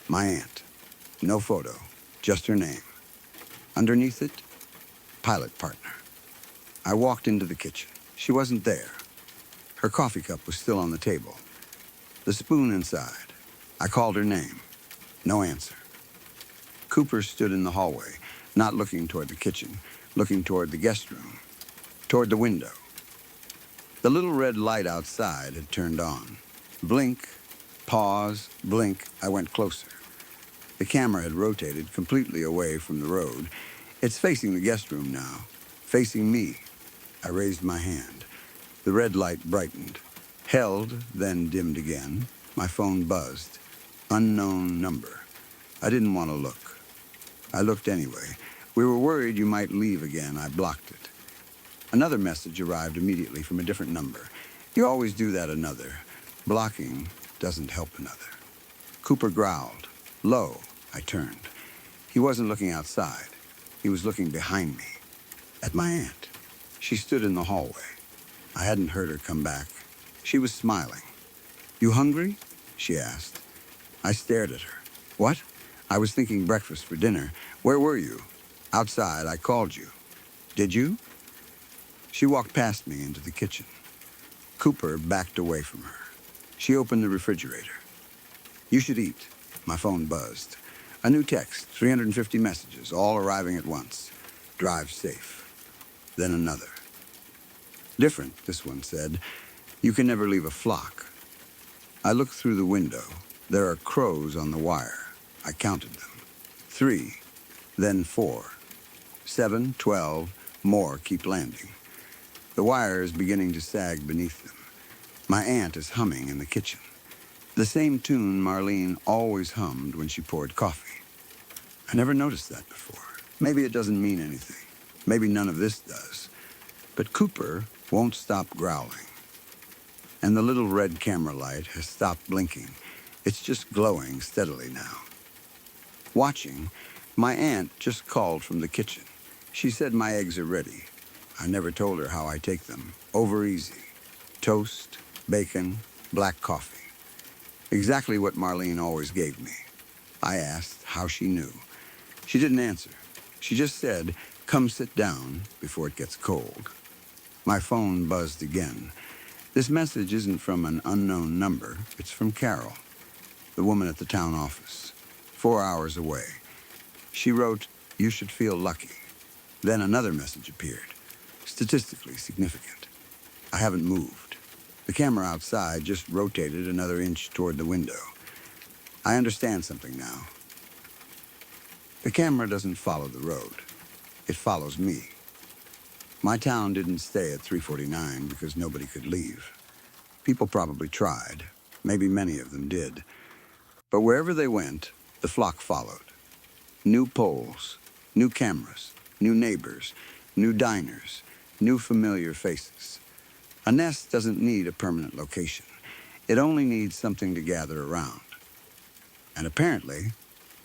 My aunt. No photo, just her name. Underneath it, pilot partner. I walked into the kitchen. She wasn't there. Her coffee cup was still on the table. The spoon inside. I called her name. No answer. Cooper stood in the hallway, not looking toward the kitchen, looking toward the guest room, toward the window. The little red light outside had turned on. Blink, pause, blink, I went closer. The camera had rotated completely away from the road. It's facing the guest room now, facing me. I raised my hand. The red light brightened, held, then dimmed again. My phone buzzed. Unknown number. I didn't want to look. I looked anyway. We were worried you might leave again. I blocked it. Another message arrived immediately from a different number. You always do that another. Blocking doesn't help another. Cooper growled. Low, I turned. He wasn't looking outside. He was looking behind me, at my aunt. She stood in the hallway. I hadn't heard her come back. She was smiling. You hungry? She asked. I stared at her. What? I was thinking breakfast for dinner. Where were you? Outside, I called you. Did you? She walked past me into the kitchen. Cooper backed away from her. She opened the refrigerator. You should eat. My phone buzzed. A new text, 350 messages, all arriving at once. Drive safe. Then another. Different, this one said. You can never leave a flock. I looked through the window. There are crows on the wire. I counted them. 3, then 4. 7, 12, more keep landing. The wire is beginning to sag beneath them. My aunt is humming in the kitchen. The same tune Marlene always hummed when she poured coffee. I never noticed that before. Maybe it doesn't mean anything. Maybe none of this does. But Cooper won't stop growling. And the little red camera light has stopped blinking. It's just glowing steadily now. Watching, my aunt just called from the kitchen. She said my eggs are ready. I never told her how I take them. Over easy. Toast, bacon, black coffee. Exactly what Marlene always gave me. I asked how she knew. She didn't answer. She just said, come sit down before it gets cold. My phone buzzed again. This message isn't from an unknown number. It's from Carol, the woman at the town office, 4 hours away. She wrote, you should feel lucky. Then another message appeared, statistically significant. I haven't moved. The camera outside just rotated another inch toward the window. I understand something now. The camera doesn't follow the road. It follows me. My town didn't stay at 349 because nobody could leave. People probably tried. Maybe many of them did. But wherever they went, the flock followed. New poles, new cameras, new neighbors, new diners, new familiar faces. A nest doesn't need a permanent location. It only needs something to gather around. And apparently,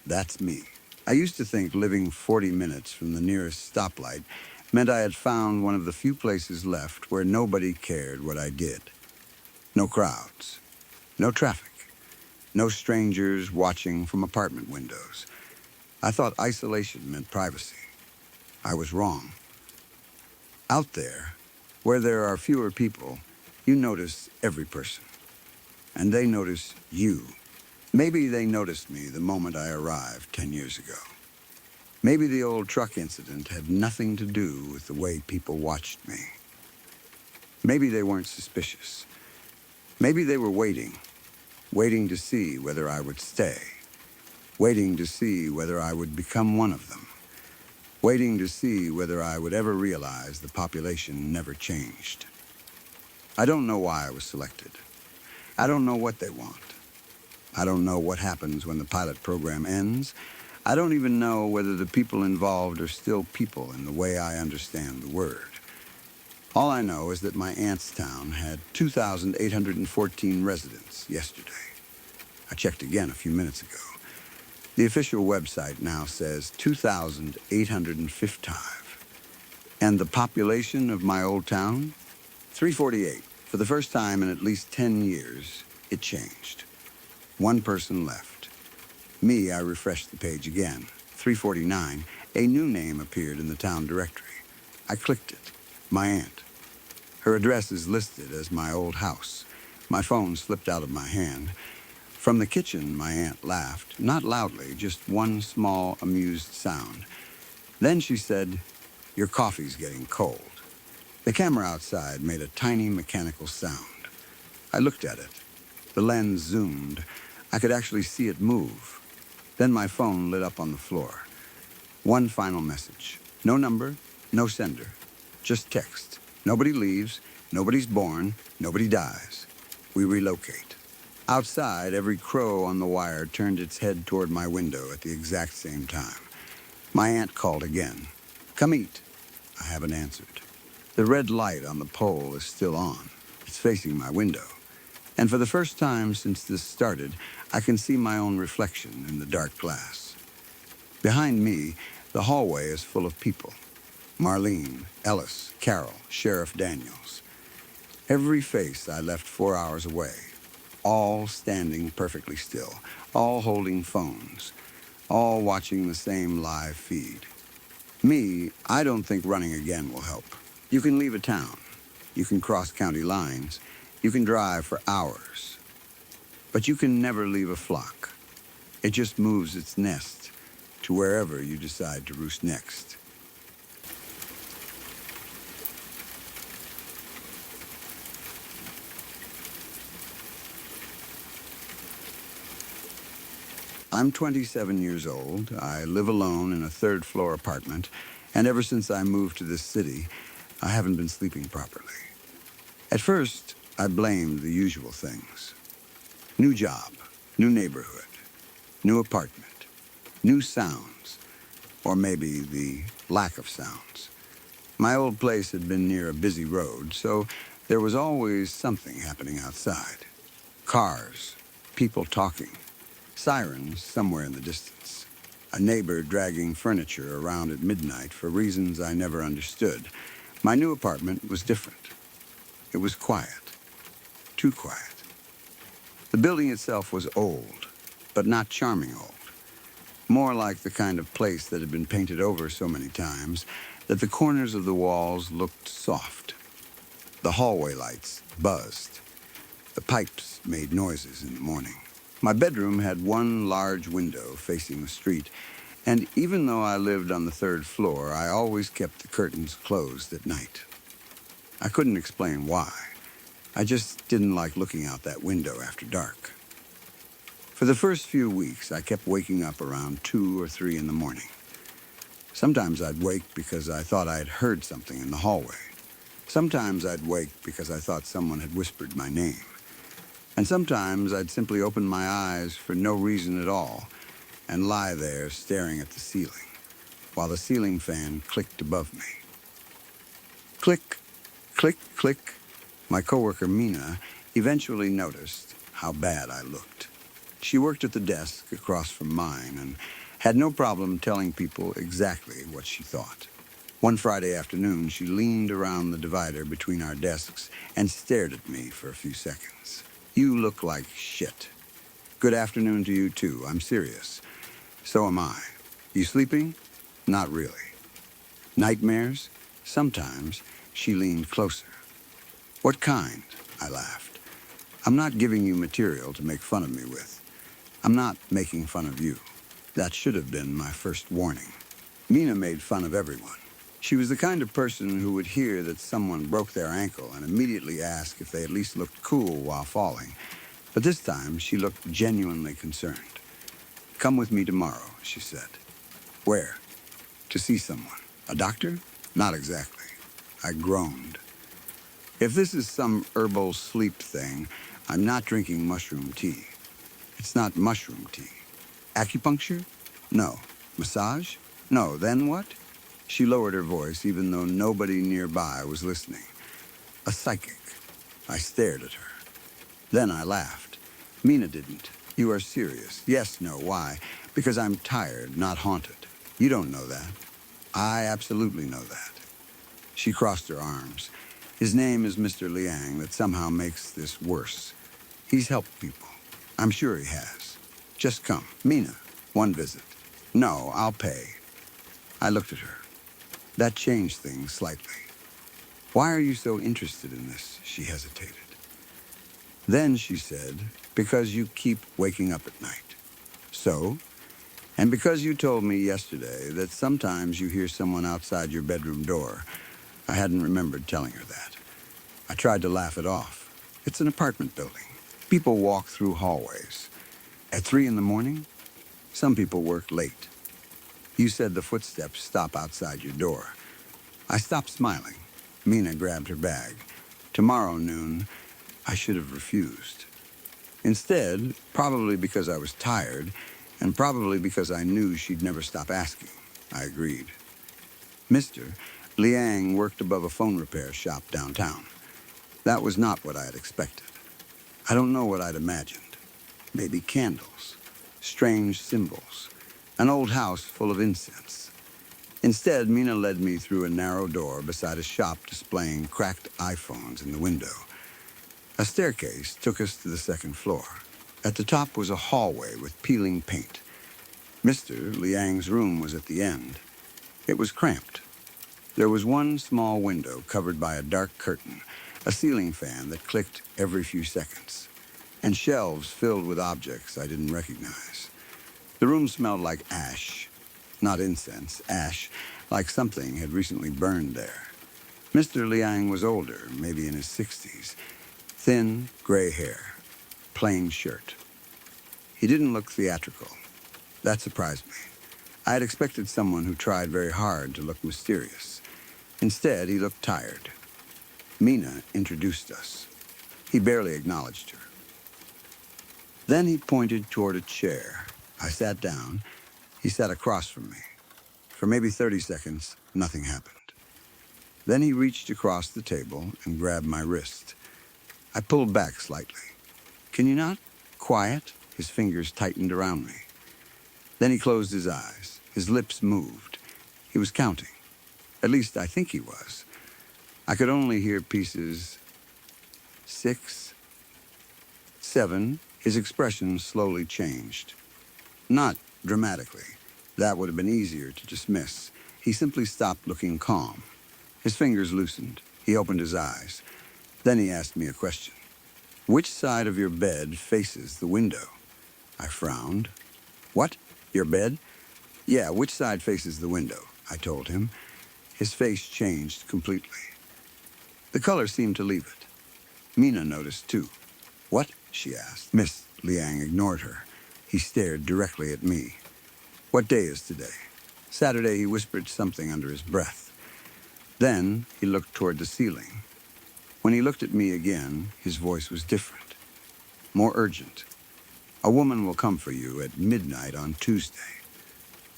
that's me. I used to think living 40 minutes from the nearest stoplight meant I had found one of the few places left where nobody cared what I did. No crowds, no traffic, no strangers watching from apartment windows. I thought isolation meant privacy. I was wrong. Out there, where there are fewer people, you notice every person. And they notice you. Maybe they noticed me the moment I arrived 10 years ago. Maybe the old truck incident had nothing to do with the way people watched me. Maybe they weren't suspicious. Maybe they were waiting to see whether I would stay, waiting to see whether I would become one of them, waiting to see whether I would ever realize the population never changed. I don't know why I was selected. I don't know what they want. I don't know what happens when the pilot program ends. I don't even know whether the people involved are still people in the way I understand the word. All I know is that my aunt's town had 2,814 residents yesterday. I checked again a few minutes ago. The official website now says 2,855. And the population of my old town? 348. For the first time in at least 10 years, it changed. One person left. Me, I refreshed the page again. 349. A new name appeared in the town directory. I clicked it. My aunt. Her address is listed as my old house. My phone slipped out of my hand. From the kitchen, my aunt laughed, not loudly, just one small, amused sound. Then she said, "Your coffee's getting cold." The camera outside made a tiny mechanical sound. I looked at it. The lens zoomed. I could actually see it move. Then my phone lit up on the floor. One final message. No number, no sender. Just text. Nobody leaves, nobody's born, nobody dies. We relocate. Outside, every crow on the wire turned its head toward my window at the exact same time. My aunt called again. "Come eat." I haven't answered. The red light on the pole is still on. It's facing my window. And for the first time since this started, I can see my own reflection in the dark glass. Behind me, the hallway is full of people. Marlene, Ellis, Carol, Sheriff Daniels. Every face I left 4 hours away. All standing perfectly still. All holding phones. All watching the same live feed. Me, I don't think running again will help. You can leave a town. You can cross county lines. You can drive for hours. But you can never leave a flock. It just moves its nest to wherever you decide to roost next. I'm 27 years old. I live alone in a third-floor apartment, and ever since I moved to this city, I haven't been sleeping properly. At first, I blamed the usual things. New job, new neighborhood, new apartment, new sounds, or maybe the lack of sounds. My old place had been near a busy road, so there was always something happening outside. Cars, people talking, sirens somewhere in the distance. A neighbor dragging furniture around at midnight for reasons I never understood. My new apartment was different. It was quiet. Too quiet. The building itself was old, but not charming old. More like the kind of place that had been painted over so many times that the corners of the walls looked soft. The hallway lights buzzed. The pipes made noises in the morning. My bedroom had one large window facing the street, and even though I lived on the third floor, I always kept the curtains closed at night. I couldn't explain why. I just didn't like looking out that window after dark. For the first few weeks, I kept waking up around 2 or 3 in the morning. Sometimes I'd wake because I thought I'd heard something in the hallway. Sometimes I'd wake because I thought someone had whispered my name. And sometimes I'd simply open my eyes for no reason at all and lie there staring at the ceiling, while the ceiling fan clicked above me. Click, click, click. My coworker, Mina, eventually noticed how bad I looked. She worked at the desk across from mine and had no problem telling people exactly what she thought. One Friday afternoon, she leaned around the divider between our desks and stared at me for a few seconds. "You look like shit." "Good afternoon to you, too. I'm serious." "So am I." "You sleeping?" "Not really." "Nightmares?" "Sometimes." She leaned closer. "What kind?" I laughed. "I'm not giving you material to make fun of me with. I'm not making fun of you." That should have been my first warning. Mina made fun of everyone. She was the kind of person who would hear that someone broke their ankle and immediately ask if they at least looked cool while falling. But this time, she looked genuinely concerned. "Come with me tomorrow," she said. "Where?" "To see someone." "A doctor?" "Not exactly." I groaned. If this is some herbal sleep thing, I'm not drinking mushroom tea. It's not mushroom tea. Acupuncture? No. Massage? No, then what? She lowered her voice even though nobody nearby was listening. A psychic. I stared at her. Then I laughed. Mina didn't. You are serious. Yes, no, why? Because I'm tired, not haunted. You don't know that. I absolutely know that. She crossed her arms. His name is Mr. Liang. That somehow makes this worse. He's helped people. I'm sure he has. Just come. Mina, one visit. No, I'll pay. I looked at her. That changed things slightly. Why are you so interested in this? She hesitated. Then she said, because you keep waking up at night. So? And because you told me yesterday that sometimes you hear someone outside your bedroom door. I hadn't remembered telling her that. I tried to laugh it off. It's an apartment building. People walk through hallways. At 3 in the morning, some people work late. You said the footsteps stop outside your door. I stopped smiling. Mina grabbed her bag. Tomorrow noon, I should have refused. Instead, probably because I was tired, and probably because I knew she'd never stop asking, I agreed. Mr. Liang worked above a phone repair shop downtown. That was not what I had expected. I don't know what I'd imagined. Maybe candles, strange symbols, an old house full of incense. Instead, Mina led me through a narrow door beside a shop displaying cracked iPhones in the window. A staircase took us to the second floor. At the top was a hallway with peeling paint. Mr. Liang's room was at the end. It was cramped. There was one small window covered by a dark curtain, a ceiling fan that clicked every few seconds, and shelves filled with objects I didn't recognize. The room smelled like ash. Not incense, ash, like something had recently burned there. Mr. Liang was older, maybe in his 60s. Thin, gray hair, plain shirt. He didn't look theatrical. That surprised me. I had expected someone who tried very hard to look mysterious. Instead, he looked tired. Mina introduced us. He barely acknowledged her. Then he pointed toward a chair. I sat down. He sat across from me. For maybe 30 seconds, nothing happened. Then he reached across the table and grabbed my wrist. I pulled back slightly. Can you not? Quiet. His fingers tightened around me. Then he closed his eyes. His lips moved. He was counting. At least I think he was. I could only hear pieces 6, 7. His expression slowly changed. Not dramatically. That would have been easier to dismiss. He simply stopped looking calm. His fingers loosened. He opened his eyes. Then he asked me a question. Which side of your bed faces the window? I frowned. What? Your bed? Yeah, which side faces the window? I told him. His face changed completely. The color seemed to leave it. Mina noticed too. What? She asked. Miss Liang ignored her. He stared directly at me. What day is today? Saturday, he whispered something under his breath. Then he looked toward the ceiling. When he looked at me again, his voice was different, more urgent. A woman will come for you at midnight on Tuesday.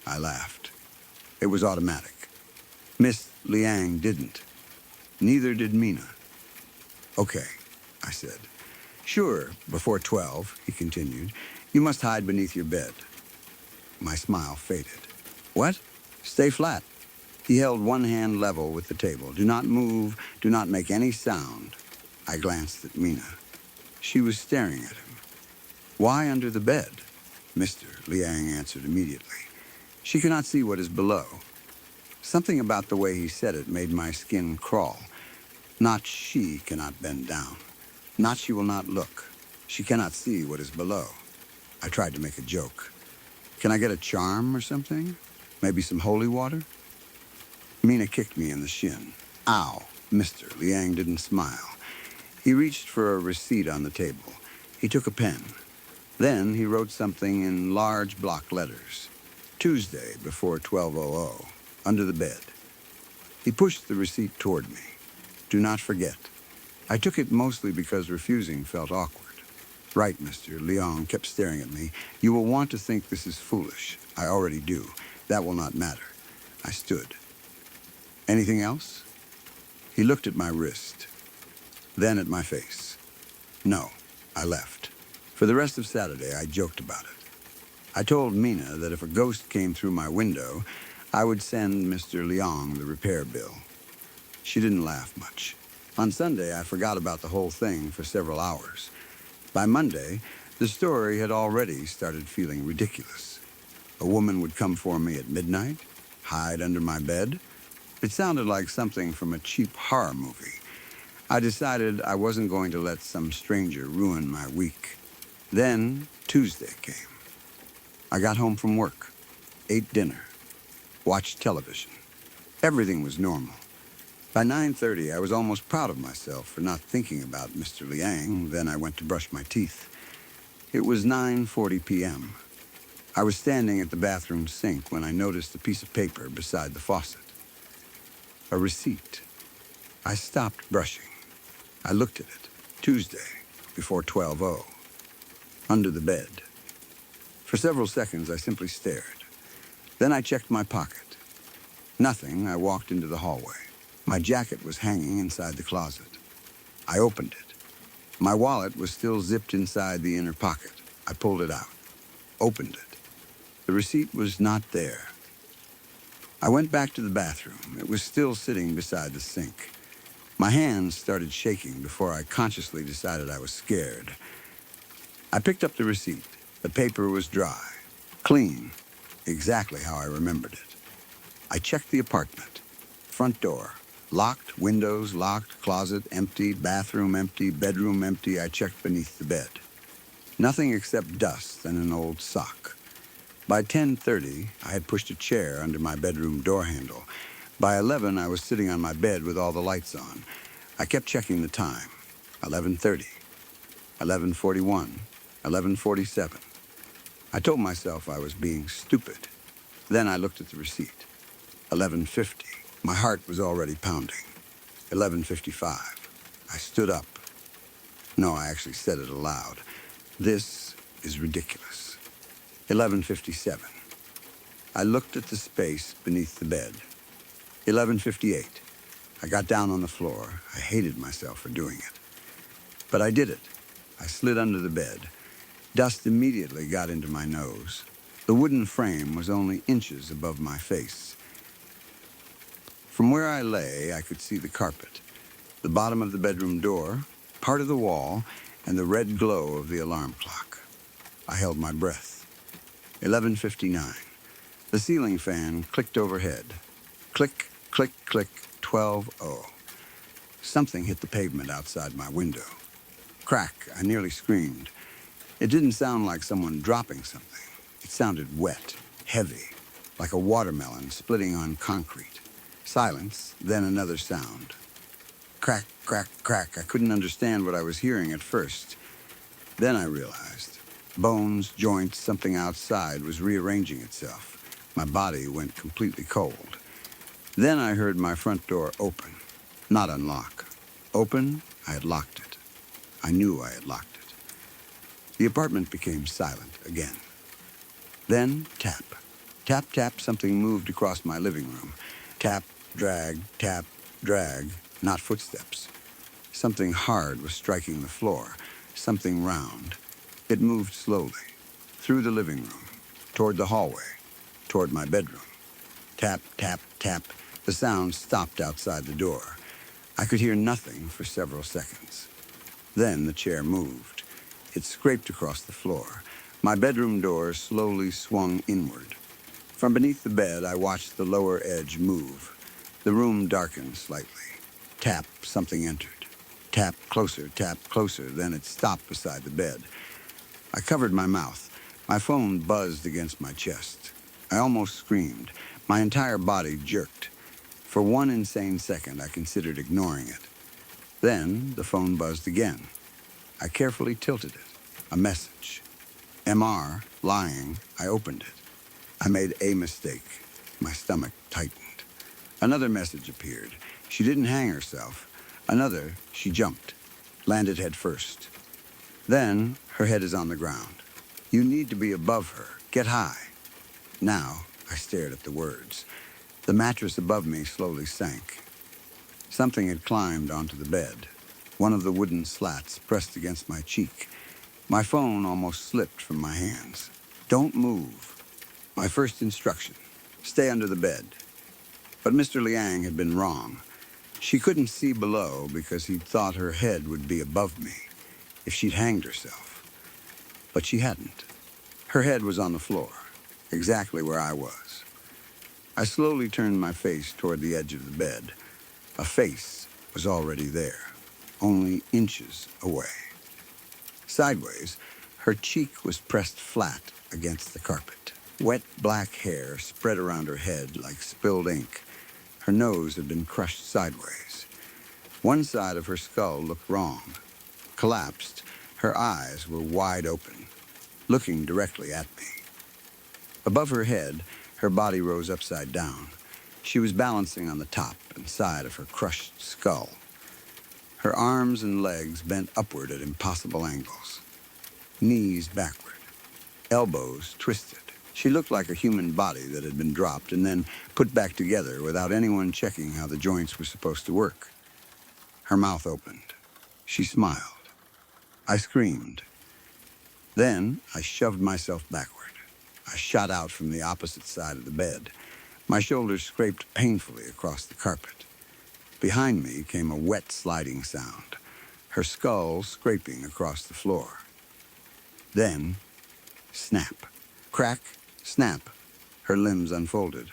I laughed. It was automatic. Miss Liang didn't. Neither did Mina. Okay, I said. Sure, before 12, he continued. You must hide beneath your bed. My smile faded. What? Stay flat. He held one hand level with the table. Do not move. Do not make any sound. I glanced at Mina. She was staring at him. Why under the bed? Mr. Liang answered immediately. She cannot see what is below. Something about the way he said it made my skin crawl. Not she cannot bend down. Not she will not look. She cannot see what is below. I tried to make a joke. Can I get a charm or something? Maybe some holy water? Mina kicked me in the shin. Ow. Mr. Liang didn't smile. He reached for a receipt on the table. He took a pen. Then he wrote something in large block letters. Tuesday before 12:00, under the bed. He pushed the receipt toward me. Do not forget. I took it mostly because refusing felt awkward. Right, Mr. Liang kept staring at me. You will want to think this is foolish. I already do. That will not matter. I stood. Anything else? He looked at my wrist, then at my face. No, I left. For the rest of Saturday, I joked about it. I told Mina that if a ghost came through my window, I would send Mr. Leong the repair bill. She didn't laugh much. On Sunday, I forgot about the whole thing for several hours. By Monday, the story had already started feeling ridiculous. A woman would come for me at midnight, hide under my bed. It sounded like something from a cheap horror movie. I decided I wasn't going to let some stranger ruin my week. Then Tuesday came. I got home from work, ate dinner, watched television. Everything was normal. By 9:30, I was almost proud of myself for not thinking about Mr. Liang. Then I went to brush my teeth. It was 9:40 p.m. I was standing at the bathroom sink when I noticed a piece of paper beside the faucet. A receipt. I stopped brushing. I looked at it. Tuesday, before 12:00. Under the bed. For several seconds, I simply stared. Then I checked my pocket. Nothing. I walked into the hallway. My jacket was hanging inside the closet. I opened it. My wallet was still zipped inside the inner pocket. I pulled it out. Opened it. The receipt was not there. I went back to the bathroom. It was still sitting beside the sink. My hands started shaking before I consciously decided I was scared. I picked up the receipt. The paper was dry, clean, exactly how I remembered it. I checked the apartment. Front door, locked, windows locked, closet empty, bathroom empty, bedroom empty. I checked beneath the bed. Nothing except dust and an old sock. By 10:30, I had pushed a chair under my bedroom door handle. By 11, I was sitting on my bed with all the lights on. I kept checking the time. 11:30, 11:41, 11:47. I told myself I was being stupid. Then I looked at the receipt. 11:50. My heart was already pounding. 11:55. I stood up. No, I actually said it aloud. This is ridiculous. 11:57. I looked at the space beneath the bed. 11:58. I got down on the floor. I hated myself for doing it. But I did it. I slid under the bed. Dust immediately got into my nose. The wooden frame was only inches above my face. From where I lay, I could see the carpet, the bottom of the bedroom door, part of the wall, and the red glow of the alarm clock. I held my breath. 11:59. The ceiling fan clicked overhead. Click, click, click, 12:00. Something hit the pavement outside my window. Crack, I nearly screamed. It didn't sound like someone dropping something. It sounded wet, heavy, like a watermelon splitting on concrete. Silence, then another sound. Crack, crack, crack. I couldn't understand what I was hearing at first. Then I realized. Bones, joints, something outside was rearranging itself. My body went completely cold. Then I heard my front door open, not unlock. Open, I had locked it. I knew I had locked it. The apartment became silent again. Then tap. Tap, tap, something moved across my living room. Tap, drag, not footsteps. Something hard was striking the floor, something round. It moved slowly, through the living room, toward the hallway, toward my bedroom. Tap, tap, tap. The sound stopped outside the door. I could hear nothing for several seconds. Then the chair moved. It scraped across the floor. My bedroom door slowly swung inward. From beneath the bed, I watched the lower edge move. The room darkened slightly. Tap, something entered. Tap, closer, then it stopped beside the bed. I covered my mouth. My phone buzzed against my chest. I almost screamed. My entire body jerked. For one insane second, I considered ignoring it. Then the phone buzzed again. I carefully tilted it. A message. MR, lying. I opened it. I made a mistake. My stomach tightened. Another message appeared. She didn't hang herself. Another, she jumped. Landed head first. Then, her head is on the ground. You need to be above her. Get high. Now, I stared at the words. The mattress above me slowly sank. Something had climbed onto the bed. One of the wooden slats pressed against my cheek. My phone almost slipped from my hands. Don't move. My first instruction. Stay under the bed. But Mr. Liang had been wrong. She couldn't see below because he'd thought her head would be above me if she'd hanged herself. But she hadn't. Her head was on the floor, exactly where I was. I slowly turned my face toward the edge of the bed. A face was already there, only inches away. Sideways, her cheek was pressed flat against the carpet. Wet black hair spread around her head like spilled ink. Her nose had been crushed sideways. One side of her skull looked wrong. Collapsed, her eyes were wide open, looking directly at me. Above her head, her body rose upside down. She was balancing on the top and side of her crushed skull. Her arms and legs bent upward at impossible angles. Knees backward, elbows twisted. She looked like a human body that had been dropped and then put back together without anyone checking how the joints were supposed to work. Her mouth opened. She smiled. I screamed. Then I shoved myself backward. I shot out from the opposite side of the bed. My shoulders scraped painfully across the carpet. Behind me came a wet sliding sound, her skull scraping across the floor. Then, snap. Crack, snap. Her limbs unfolded.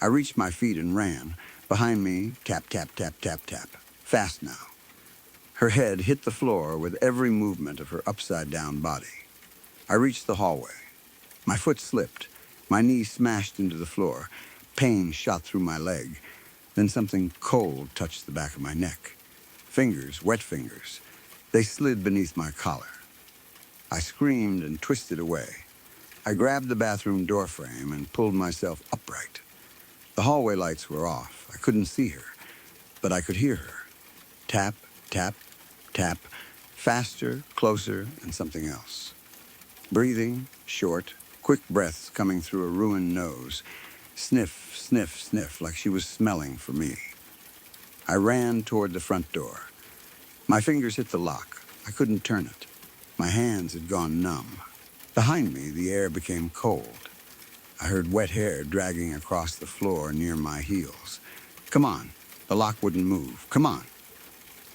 I reached my feet and ran. Behind me, tap, tap, tap, tap, tap. Fast now. Her head hit the floor with every movement of her upside-down body. I reached the hallway. My foot slipped. My knee smashed into the floor. Pain shot through my leg. Then something cold touched the back of my neck. Fingers, wet fingers. They slid beneath my collar. I screamed and twisted away. I grabbed the bathroom door frame and pulled myself upright. The hallway lights were off. I couldn't see her, but I could hear her. Tap, tap, tap. Faster, closer, and something else. Breathing, short, quick breaths coming through a ruined nose. Sniff, sniff, sniff, like she was smelling for me. I ran toward the front door. My fingers hit the lock. I couldn't turn it. My hands had gone numb. Behind me, the air became cold. I heard wet hair dragging across the floor near my heels. Come on. The lock wouldn't move. Come on.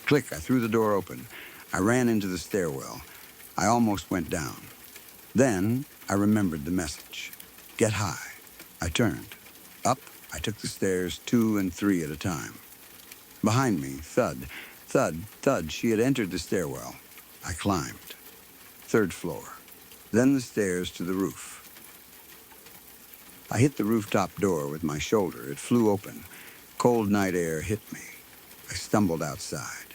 Click, I threw the door open. I ran into the stairwell. I almost went down. Then I remembered the message. Get high. I turned. Up, I took the stairs 2 and 3 at a time. Behind me, thud, thud, thud, she had entered the stairwell. I climbed. 3rd floor. Then the stairs to the roof. I hit the rooftop door with my shoulder. It flew open. Cold night air hit me. I stumbled outside.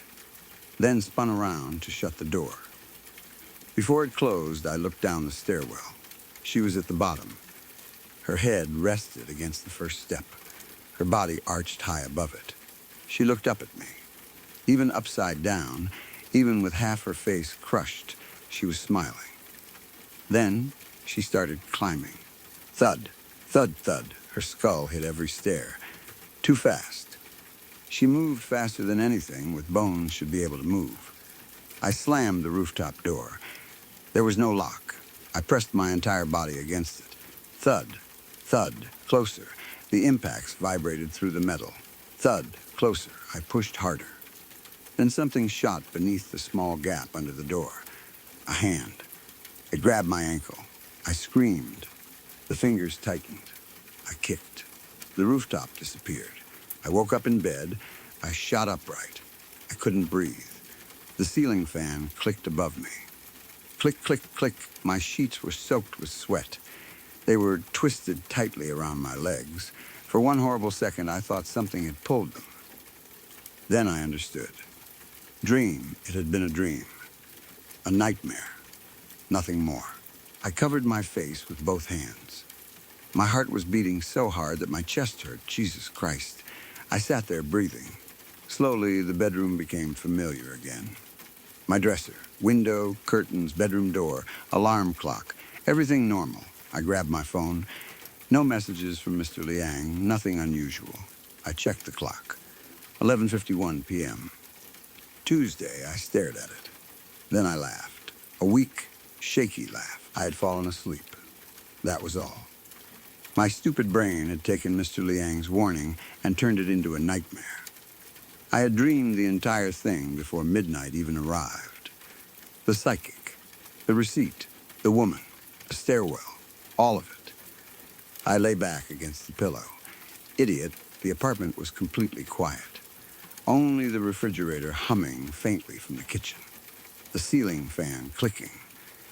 Then spun around to shut the door. Before it closed, I looked down the stairwell. She was at the bottom. Her head rested against the first step. Her body arched high above it. She looked up at me. Even upside down, even with half her face crushed, she was smiling. Then she started climbing. Thud, thud, thud. Her skull hit every stair. Too fast. She moved faster than anything with bones should be able to move. I slammed the rooftop door. There was no lock. I pressed my entire body against it. Thud, thud, closer. The impacts vibrated through the metal. Thud, closer. I pushed harder. Then something shot beneath the small gap under the door. A hand. It grabbed my ankle. I screamed. The fingers tightened. I kicked. The rooftop disappeared. I woke up in bed. I shot upright. I couldn't breathe. The ceiling fan clicked above me. Click, click, click. My sheets were soaked with sweat. They were twisted tightly around my legs. For one horrible second, I thought something had pulled them. Then I understood. Dream. It had been a dream. A nightmare. Nothing more. I covered my face with both hands. My heart was beating so hard that my chest hurt. Jesus Christ. I sat there breathing. Slowly, the bedroom became familiar again. My dresser, window, curtains, bedroom door, alarm clock, everything normal. I grabbed my phone. No messages from Mr. Liang, nothing unusual. I checked the clock. 11:51 p.m. Tuesday, I stared at it. Then I laughed. A weak, shaky laugh. I had fallen asleep. That was all. My stupid brain had taken Mr. Liang's warning and turned it into a nightmare. I had dreamed the entire thing before midnight even arrived. The psychic, the receipt, the woman, the stairwell, all of it. I lay back against the pillow. Idiot, the apartment was completely quiet. Only the refrigerator humming faintly from the kitchen. The ceiling fan clicking.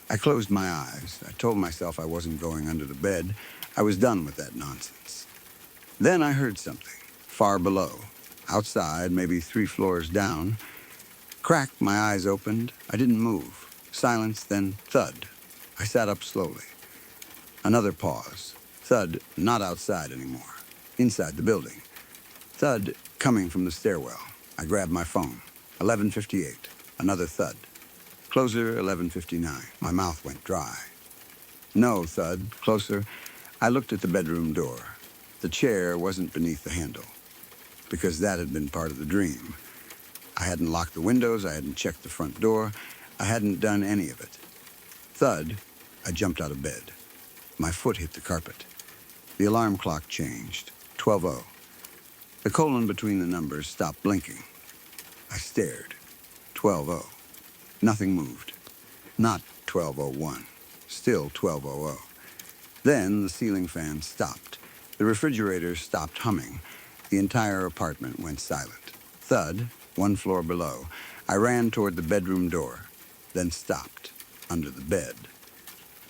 I closed my eyes. I told myself I wasn't going under the bed. I was done with that nonsense. Then I heard something, far below. Outside, maybe 3 floors down. Crack, my eyes opened. I didn't move. Silence, then thud. I sat up slowly. Another pause. Thud, not outside anymore. Inside the building. Thud, coming from the stairwell. I grabbed my phone. 11:58. Another thud. Closer, 11:59. My mouth went dry. No thud. Closer. I looked at the bedroom door. The chair wasn't beneath the handle, because that had been part of the dream. I hadn't locked the windows. I hadn't checked the front door. I hadn't done any of it. Thud. I jumped out of bed. My foot hit the carpet. The alarm clock changed. 12:00. The colon between the numbers stopped blinking. I stared. 12:00. Nothing moved. Not 12:01. Still 12:00. Then the ceiling fan stopped. The refrigerator stopped humming. The entire apartment went silent. Thud, 1 floor below. I ran toward the bedroom door, then stopped, under the bed.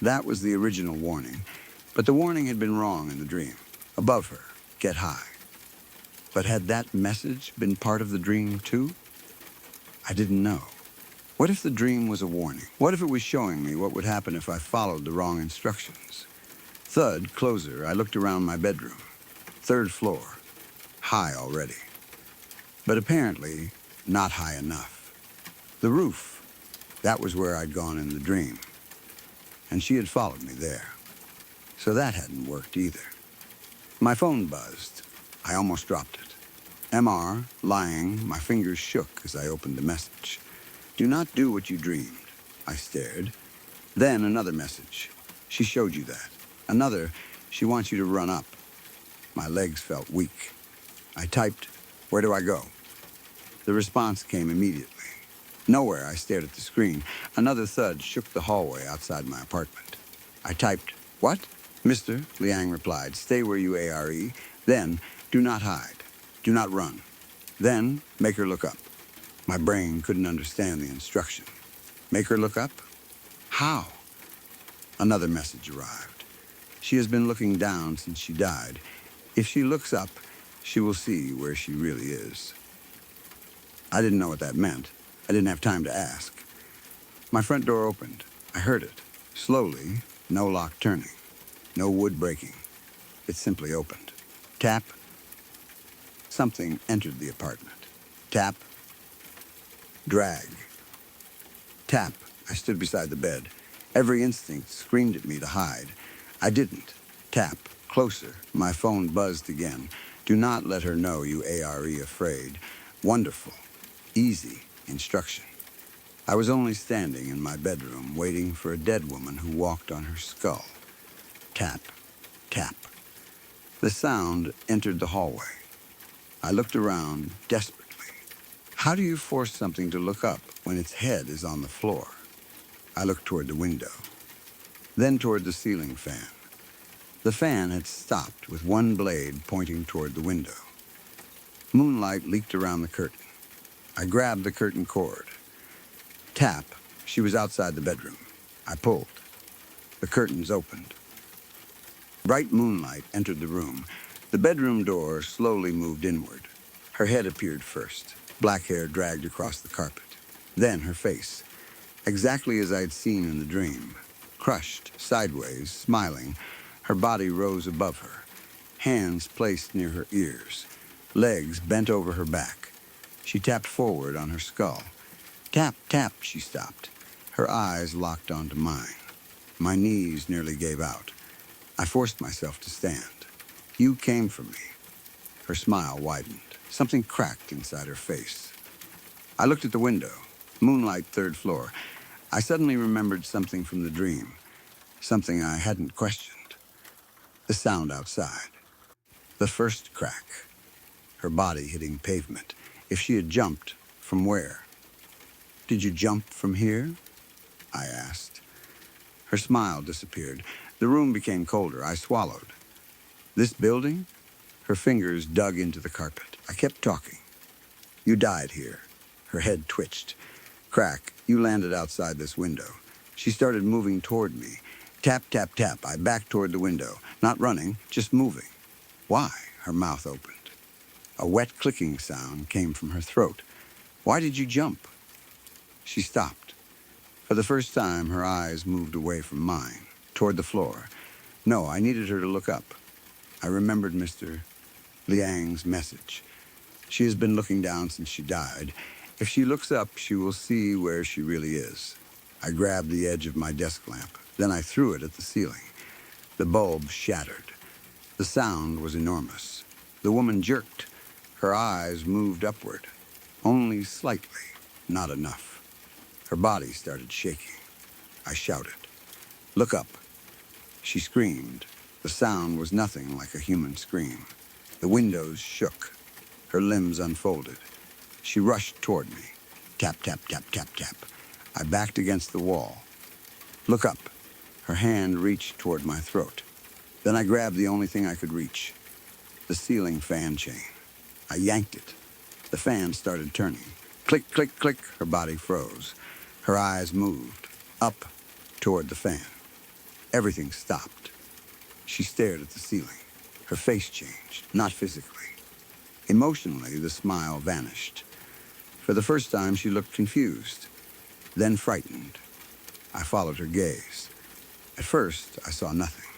That was the original warning, but the warning had been wrong in the dream. Above her, get high. But had that message been part of the dream too? I didn't know. What if the dream was a warning? What if it was showing me what would happen if I followed the wrong instructions? Thud, closer, I looked around my bedroom. 3rd floor, high already. But apparently, not high enough. The roof, that was where I'd gone in the dream. And she had followed me there. So that hadn't worked either. My phone buzzed. I almost dropped it. MR, lying, my fingers shook as I opened the message. Do not do what you dreamed. I stared. Then another message. She showed you that. Another, she wants you to run up. My legs felt weak. I typed, where do I go? The response came immediately. Nowhere. I stared at the screen. Another thud shook the hallway outside my apartment. I typed, what? Mr. Liang replied, stay where you are. Then, do not hide. Do not run. Then, make her look up. My brain couldn't understand the instruction. Make her look up? How? Another message arrived. She has been looking down since she died. If she looks up, she will see where she really is. I didn't know what that meant. I didn't have time to ask. My front door opened. I heard it. Slowly, no lock turning. No wood breaking. It simply opened. Tap. Something entered the apartment. Tap. Drag. Tap. I stood beside the bed. Every instinct screamed at me to hide. I didn't. Tap. Closer. My phone buzzed again. Do not let her know you are afraid. Wonderful. Easy instruction. I was only standing in my bedroom waiting for a dead woman who walked on her skull. Tap. Tap. The sound entered the hallway. I looked around desperately. How do you force something to look up when its head is on the floor? I looked toward the window, then toward the ceiling fan. The fan had stopped with one blade pointing toward the window. Moonlight leaked around the curtain. I grabbed the curtain cord. Tap. She was outside the bedroom. I pulled. The curtains opened. Bright moonlight entered the room. The bedroom door slowly moved inward. Her head appeared first. Black hair dragged across the carpet. Then her face, exactly as I'd seen in the dream. Crushed, sideways, smiling, her body rose above her. Hands placed near her ears. Legs bent over her back. She tapped forward on her skull. Tap, tap, she stopped. Her eyes locked onto mine. My knees nearly gave out. I forced myself to stand. You came for me. Her smile widened. Something cracked inside her face. I looked at the window. Moonlight, third floor. I suddenly remembered something from the dream. Something I hadn't questioned. The sound outside. The first crack. Her body hitting pavement. If she had jumped, from where? Did you jump from here? I asked. Her smile disappeared. The room became colder. I swallowed. This building? Her fingers dug into the carpet. I kept talking. You died here. Her head twitched. Crack, you landed outside this window. She started moving toward me. Tap, tap, tap. I backed toward the window. Not running, just moving. Why? Her mouth opened. A wet clicking sound came from her throat. Why did you jump? She stopped. For the first time, her eyes moved away from mine, toward the floor. No, I needed her to look up. I remembered Mr. Liang's message. She has been looking down since she died. If she looks up, she will see where she really is. I grabbed the edge of my desk lamp. Then I threw it at the ceiling. The bulb shattered. The sound was enormous. The woman jerked. Her eyes moved upward. Only slightly, not enough. Her body started shaking. I shouted, "Look up." She screamed. The sound was nothing like a human scream. The windows shook. Her limbs unfolded. She rushed toward me. Tap, tap, tap, tap, tap. I backed against the wall. "Look up." Her hand reached toward my throat. Then I grabbed the only thing I could reach, the ceiling fan chain. I yanked it. The fan started turning. Click, click, click. Her body froze. Her eyes moved, up toward the fan. Everything stopped. She stared at the ceiling. Her face changed, not physically. Emotionally, the smile vanished. For the first time, she looked confused, then frightened. I followed her gaze. At first, I saw nothing.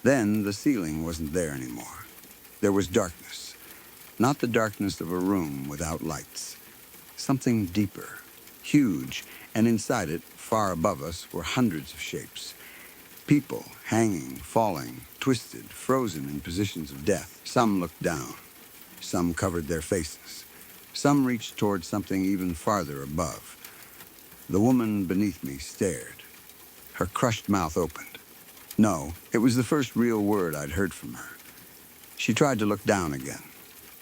Then the ceiling wasn't there anymore. There was darkness. Not the darkness of a room without lights. Something deeper, huge, and inside it, far above us, were hundreds of shapes. People, hanging, falling, twisted, frozen in positions of death. Some looked down. Some covered their faces. Some reached toward something even farther above. The woman beneath me stared. Her crushed mouth opened. No, it was the first real word I'd heard from her. She tried to look down again.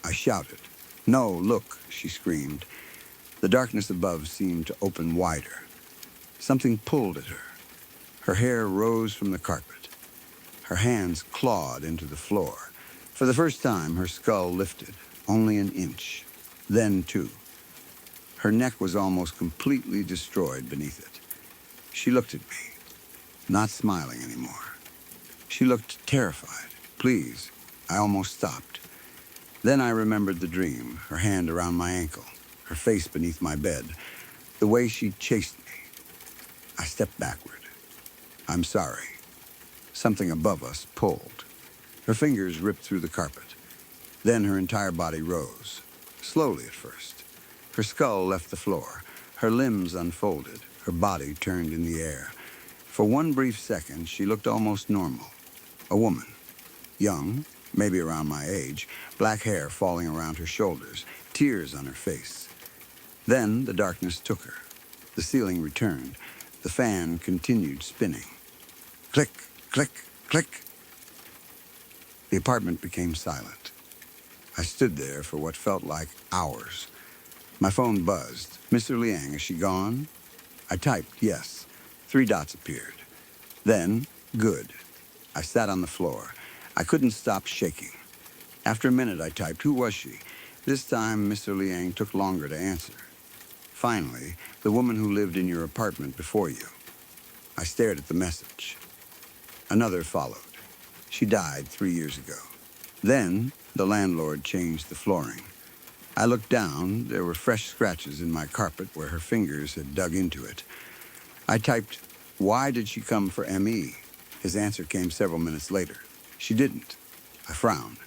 I shouted. "No, look," she screamed. The darkness above seemed to open wider. Something pulled at her. Her hair rose from the carpet. Her hands clawed into the floor. For the first time, her skull lifted, only an inch, then two. Her neck was almost completely destroyed beneath it. She looked at me, not smiling anymore. She looked terrified. Please, I almost stopped. Then I remembered the dream, her hand around my ankle, her face beneath my bed, the way she chased me. I stepped backward. "I'm sorry." Something above us pulled. Her fingers ripped through the carpet. Then her entire body rose, slowly at first. Her skull left the floor. Her limbs unfolded. Her body turned in the air. For one brief second, she looked almost normal. A woman, young, maybe around my age, black hair falling around her shoulders, tears on her face. Then the darkness took her. The ceiling returned. The fan continued spinning. Click, click, click. The apartment became silent. I stood there for what felt like hours. My phone buzzed. "Mr. Liang, is she gone?" I typed, yes. 3 dots appeared. Then, good. I sat on the floor. I couldn't stop shaking. After a minute, I typed, "Who was she?" This time, Mr. Liang took longer to answer. "Finally, the woman who lived in your apartment before you." I stared at the message. Another followed. "She died 3 years ago." Then, the landlord changed the flooring. I looked down. There were fresh scratches in my carpet where her fingers had dug into it. I typed, "Why did she come for ME?" His answer came several minutes later. "She didn't." I frowned.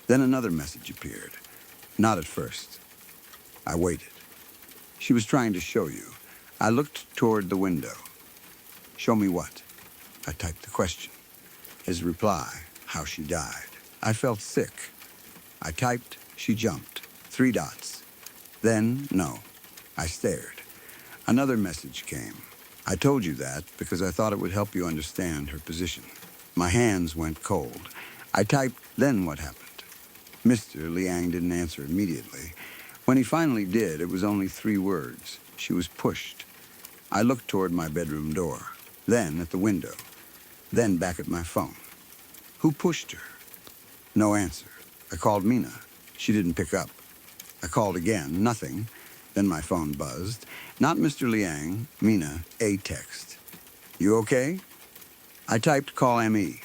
Then another message appeared. Not at first. I waited. "She was trying to show you." I looked toward the window. "Show me what?" I typed the question. His reply, how she died. I felt sick. I typed, she jumped. 3 dots. Then, no. I stared. Another message came. I told you that because I thought it would help you understand her position. My hands went cold. I typed, then what happened? Mr. Liang didn't answer immediately. When he finally did, it was only 3 words. She was pushed. I looked toward my bedroom door, then at the window, then back at my phone. Who pushed her? No answer. I called Mina. She didn't pick up. I called again, nothing. Then my phone buzzed. Not Mr. Liang, Mina, a text. You okay? I typed call ME.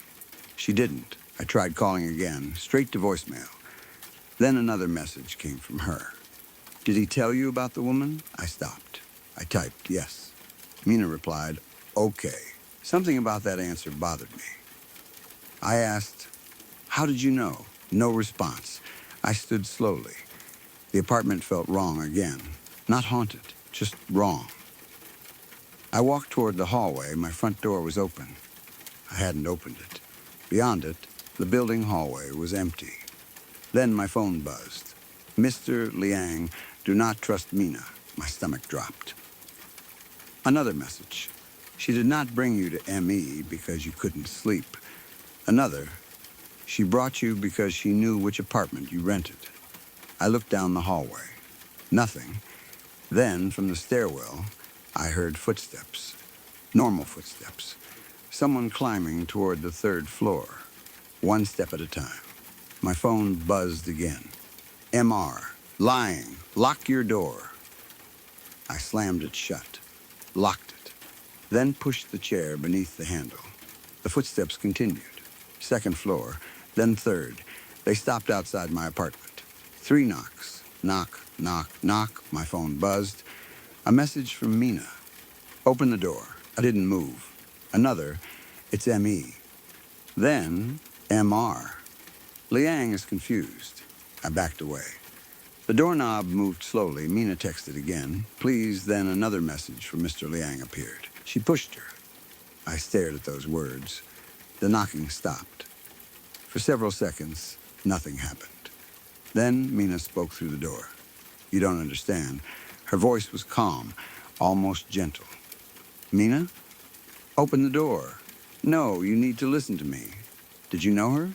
She didn't. I tried calling again, straight to voicemail. Then another message came from her. Did he tell you about the woman? I stopped. I typed yes. Mina replied, okay. Something about that answer bothered me. I asked, how did you know? No response. I stood slowly. The apartment felt wrong again. Not haunted, just wrong. I walked toward the hallway. My front door was open. I hadn't opened it. Beyond it, the building hallway was empty. Then my phone buzzed. Mr. Liang, do not trust Mina. My stomach dropped. Another message. She did not bring you to ME because you couldn't sleep. Another. She brought you because she knew which apartment you rented. I looked down the hallway. Nothing. Then, from the stairwell, I heard footsteps. Normal footsteps. Someone climbing toward the 3rd floor. 1 step at a time. My phone buzzed again. MR. Lying. Lock your door. I slammed it shut. Locked it. Then pushed the chair beneath the handle. The footsteps continued. 2nd floor, then 3rd. They stopped outside my apartment. 3 knocks. Knock, knock, knock. My phone buzzed. A message from Mina. Open the door. I didn't move. Another. It's ME. Then, MR. Liang is confused. I backed away. The doorknob moved slowly. Mina texted again. Please, then another message from Mr. Liang appeared. She pushed her. I stared at those words. The knocking stopped. For several seconds, nothing happened. Then Mina spoke through the door. You don't understand. Her voice was calm, almost gentle. Mina? Open the door. No, you need to listen to me. Did you know her?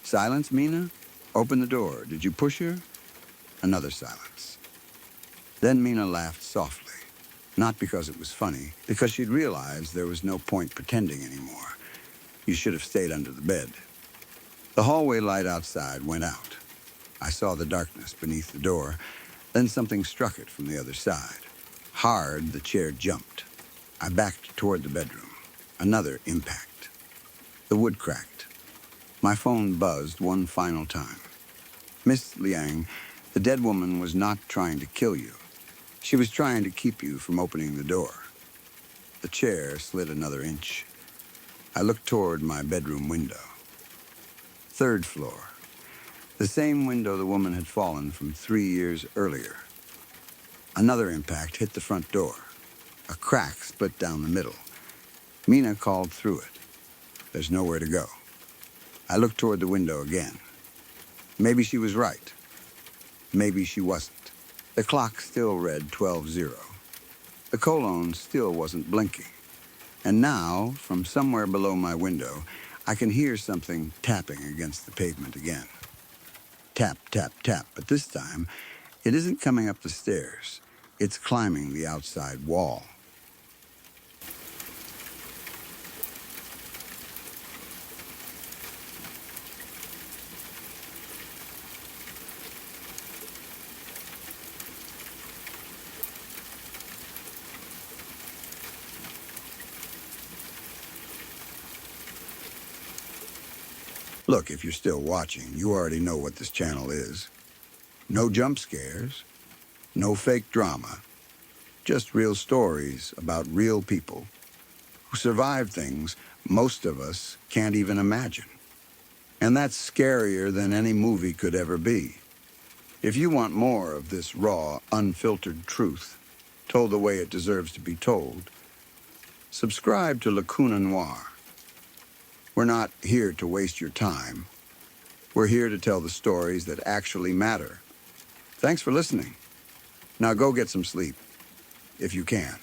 Silence, Mina? Open the door. Did you push her? Another silence. Then Mina laughed softly. Not because it was funny, because she'd realized there was no point pretending anymore. You should have stayed under the bed. The hallway light outside went out. I saw the darkness beneath the door. Then something struck it from the other side. Hard, the chair jumped. I backed toward the bedroom. Another impact. The wood cracked. My phone buzzed 1 final time. Miss Liang, the dead woman was not trying to kill you. She was trying to keep you from opening the door. The chair slid another inch. I looked toward my bedroom window. 3rd floor. The same window the woman had fallen from 3 years earlier. Another impact hit the front door. A crack split down the middle. Mina called through it. There's nowhere to go. I looked toward the window again. Maybe she was right. Maybe she wasn't. The clock still read 12:0. The colon still wasn't blinking. And now, from somewhere below my window, I can hear something tapping against the pavement again. Tap, tap, tap, but this time, it isn't coming up the stairs. It's climbing the outside wall. Look, if you're still watching, you already know what this channel is. No jump scares, no fake drama, just real stories about real people who survived things most of us can't even imagine. And that's scarier than any movie could ever be. If you want more of this raw, unfiltered truth, told the way it deserves to be told, subscribe to Lacuna Noir. We're not here to waste your time. We're here to tell the stories that actually matter. Thanks for listening. Now go get some sleep, if you can.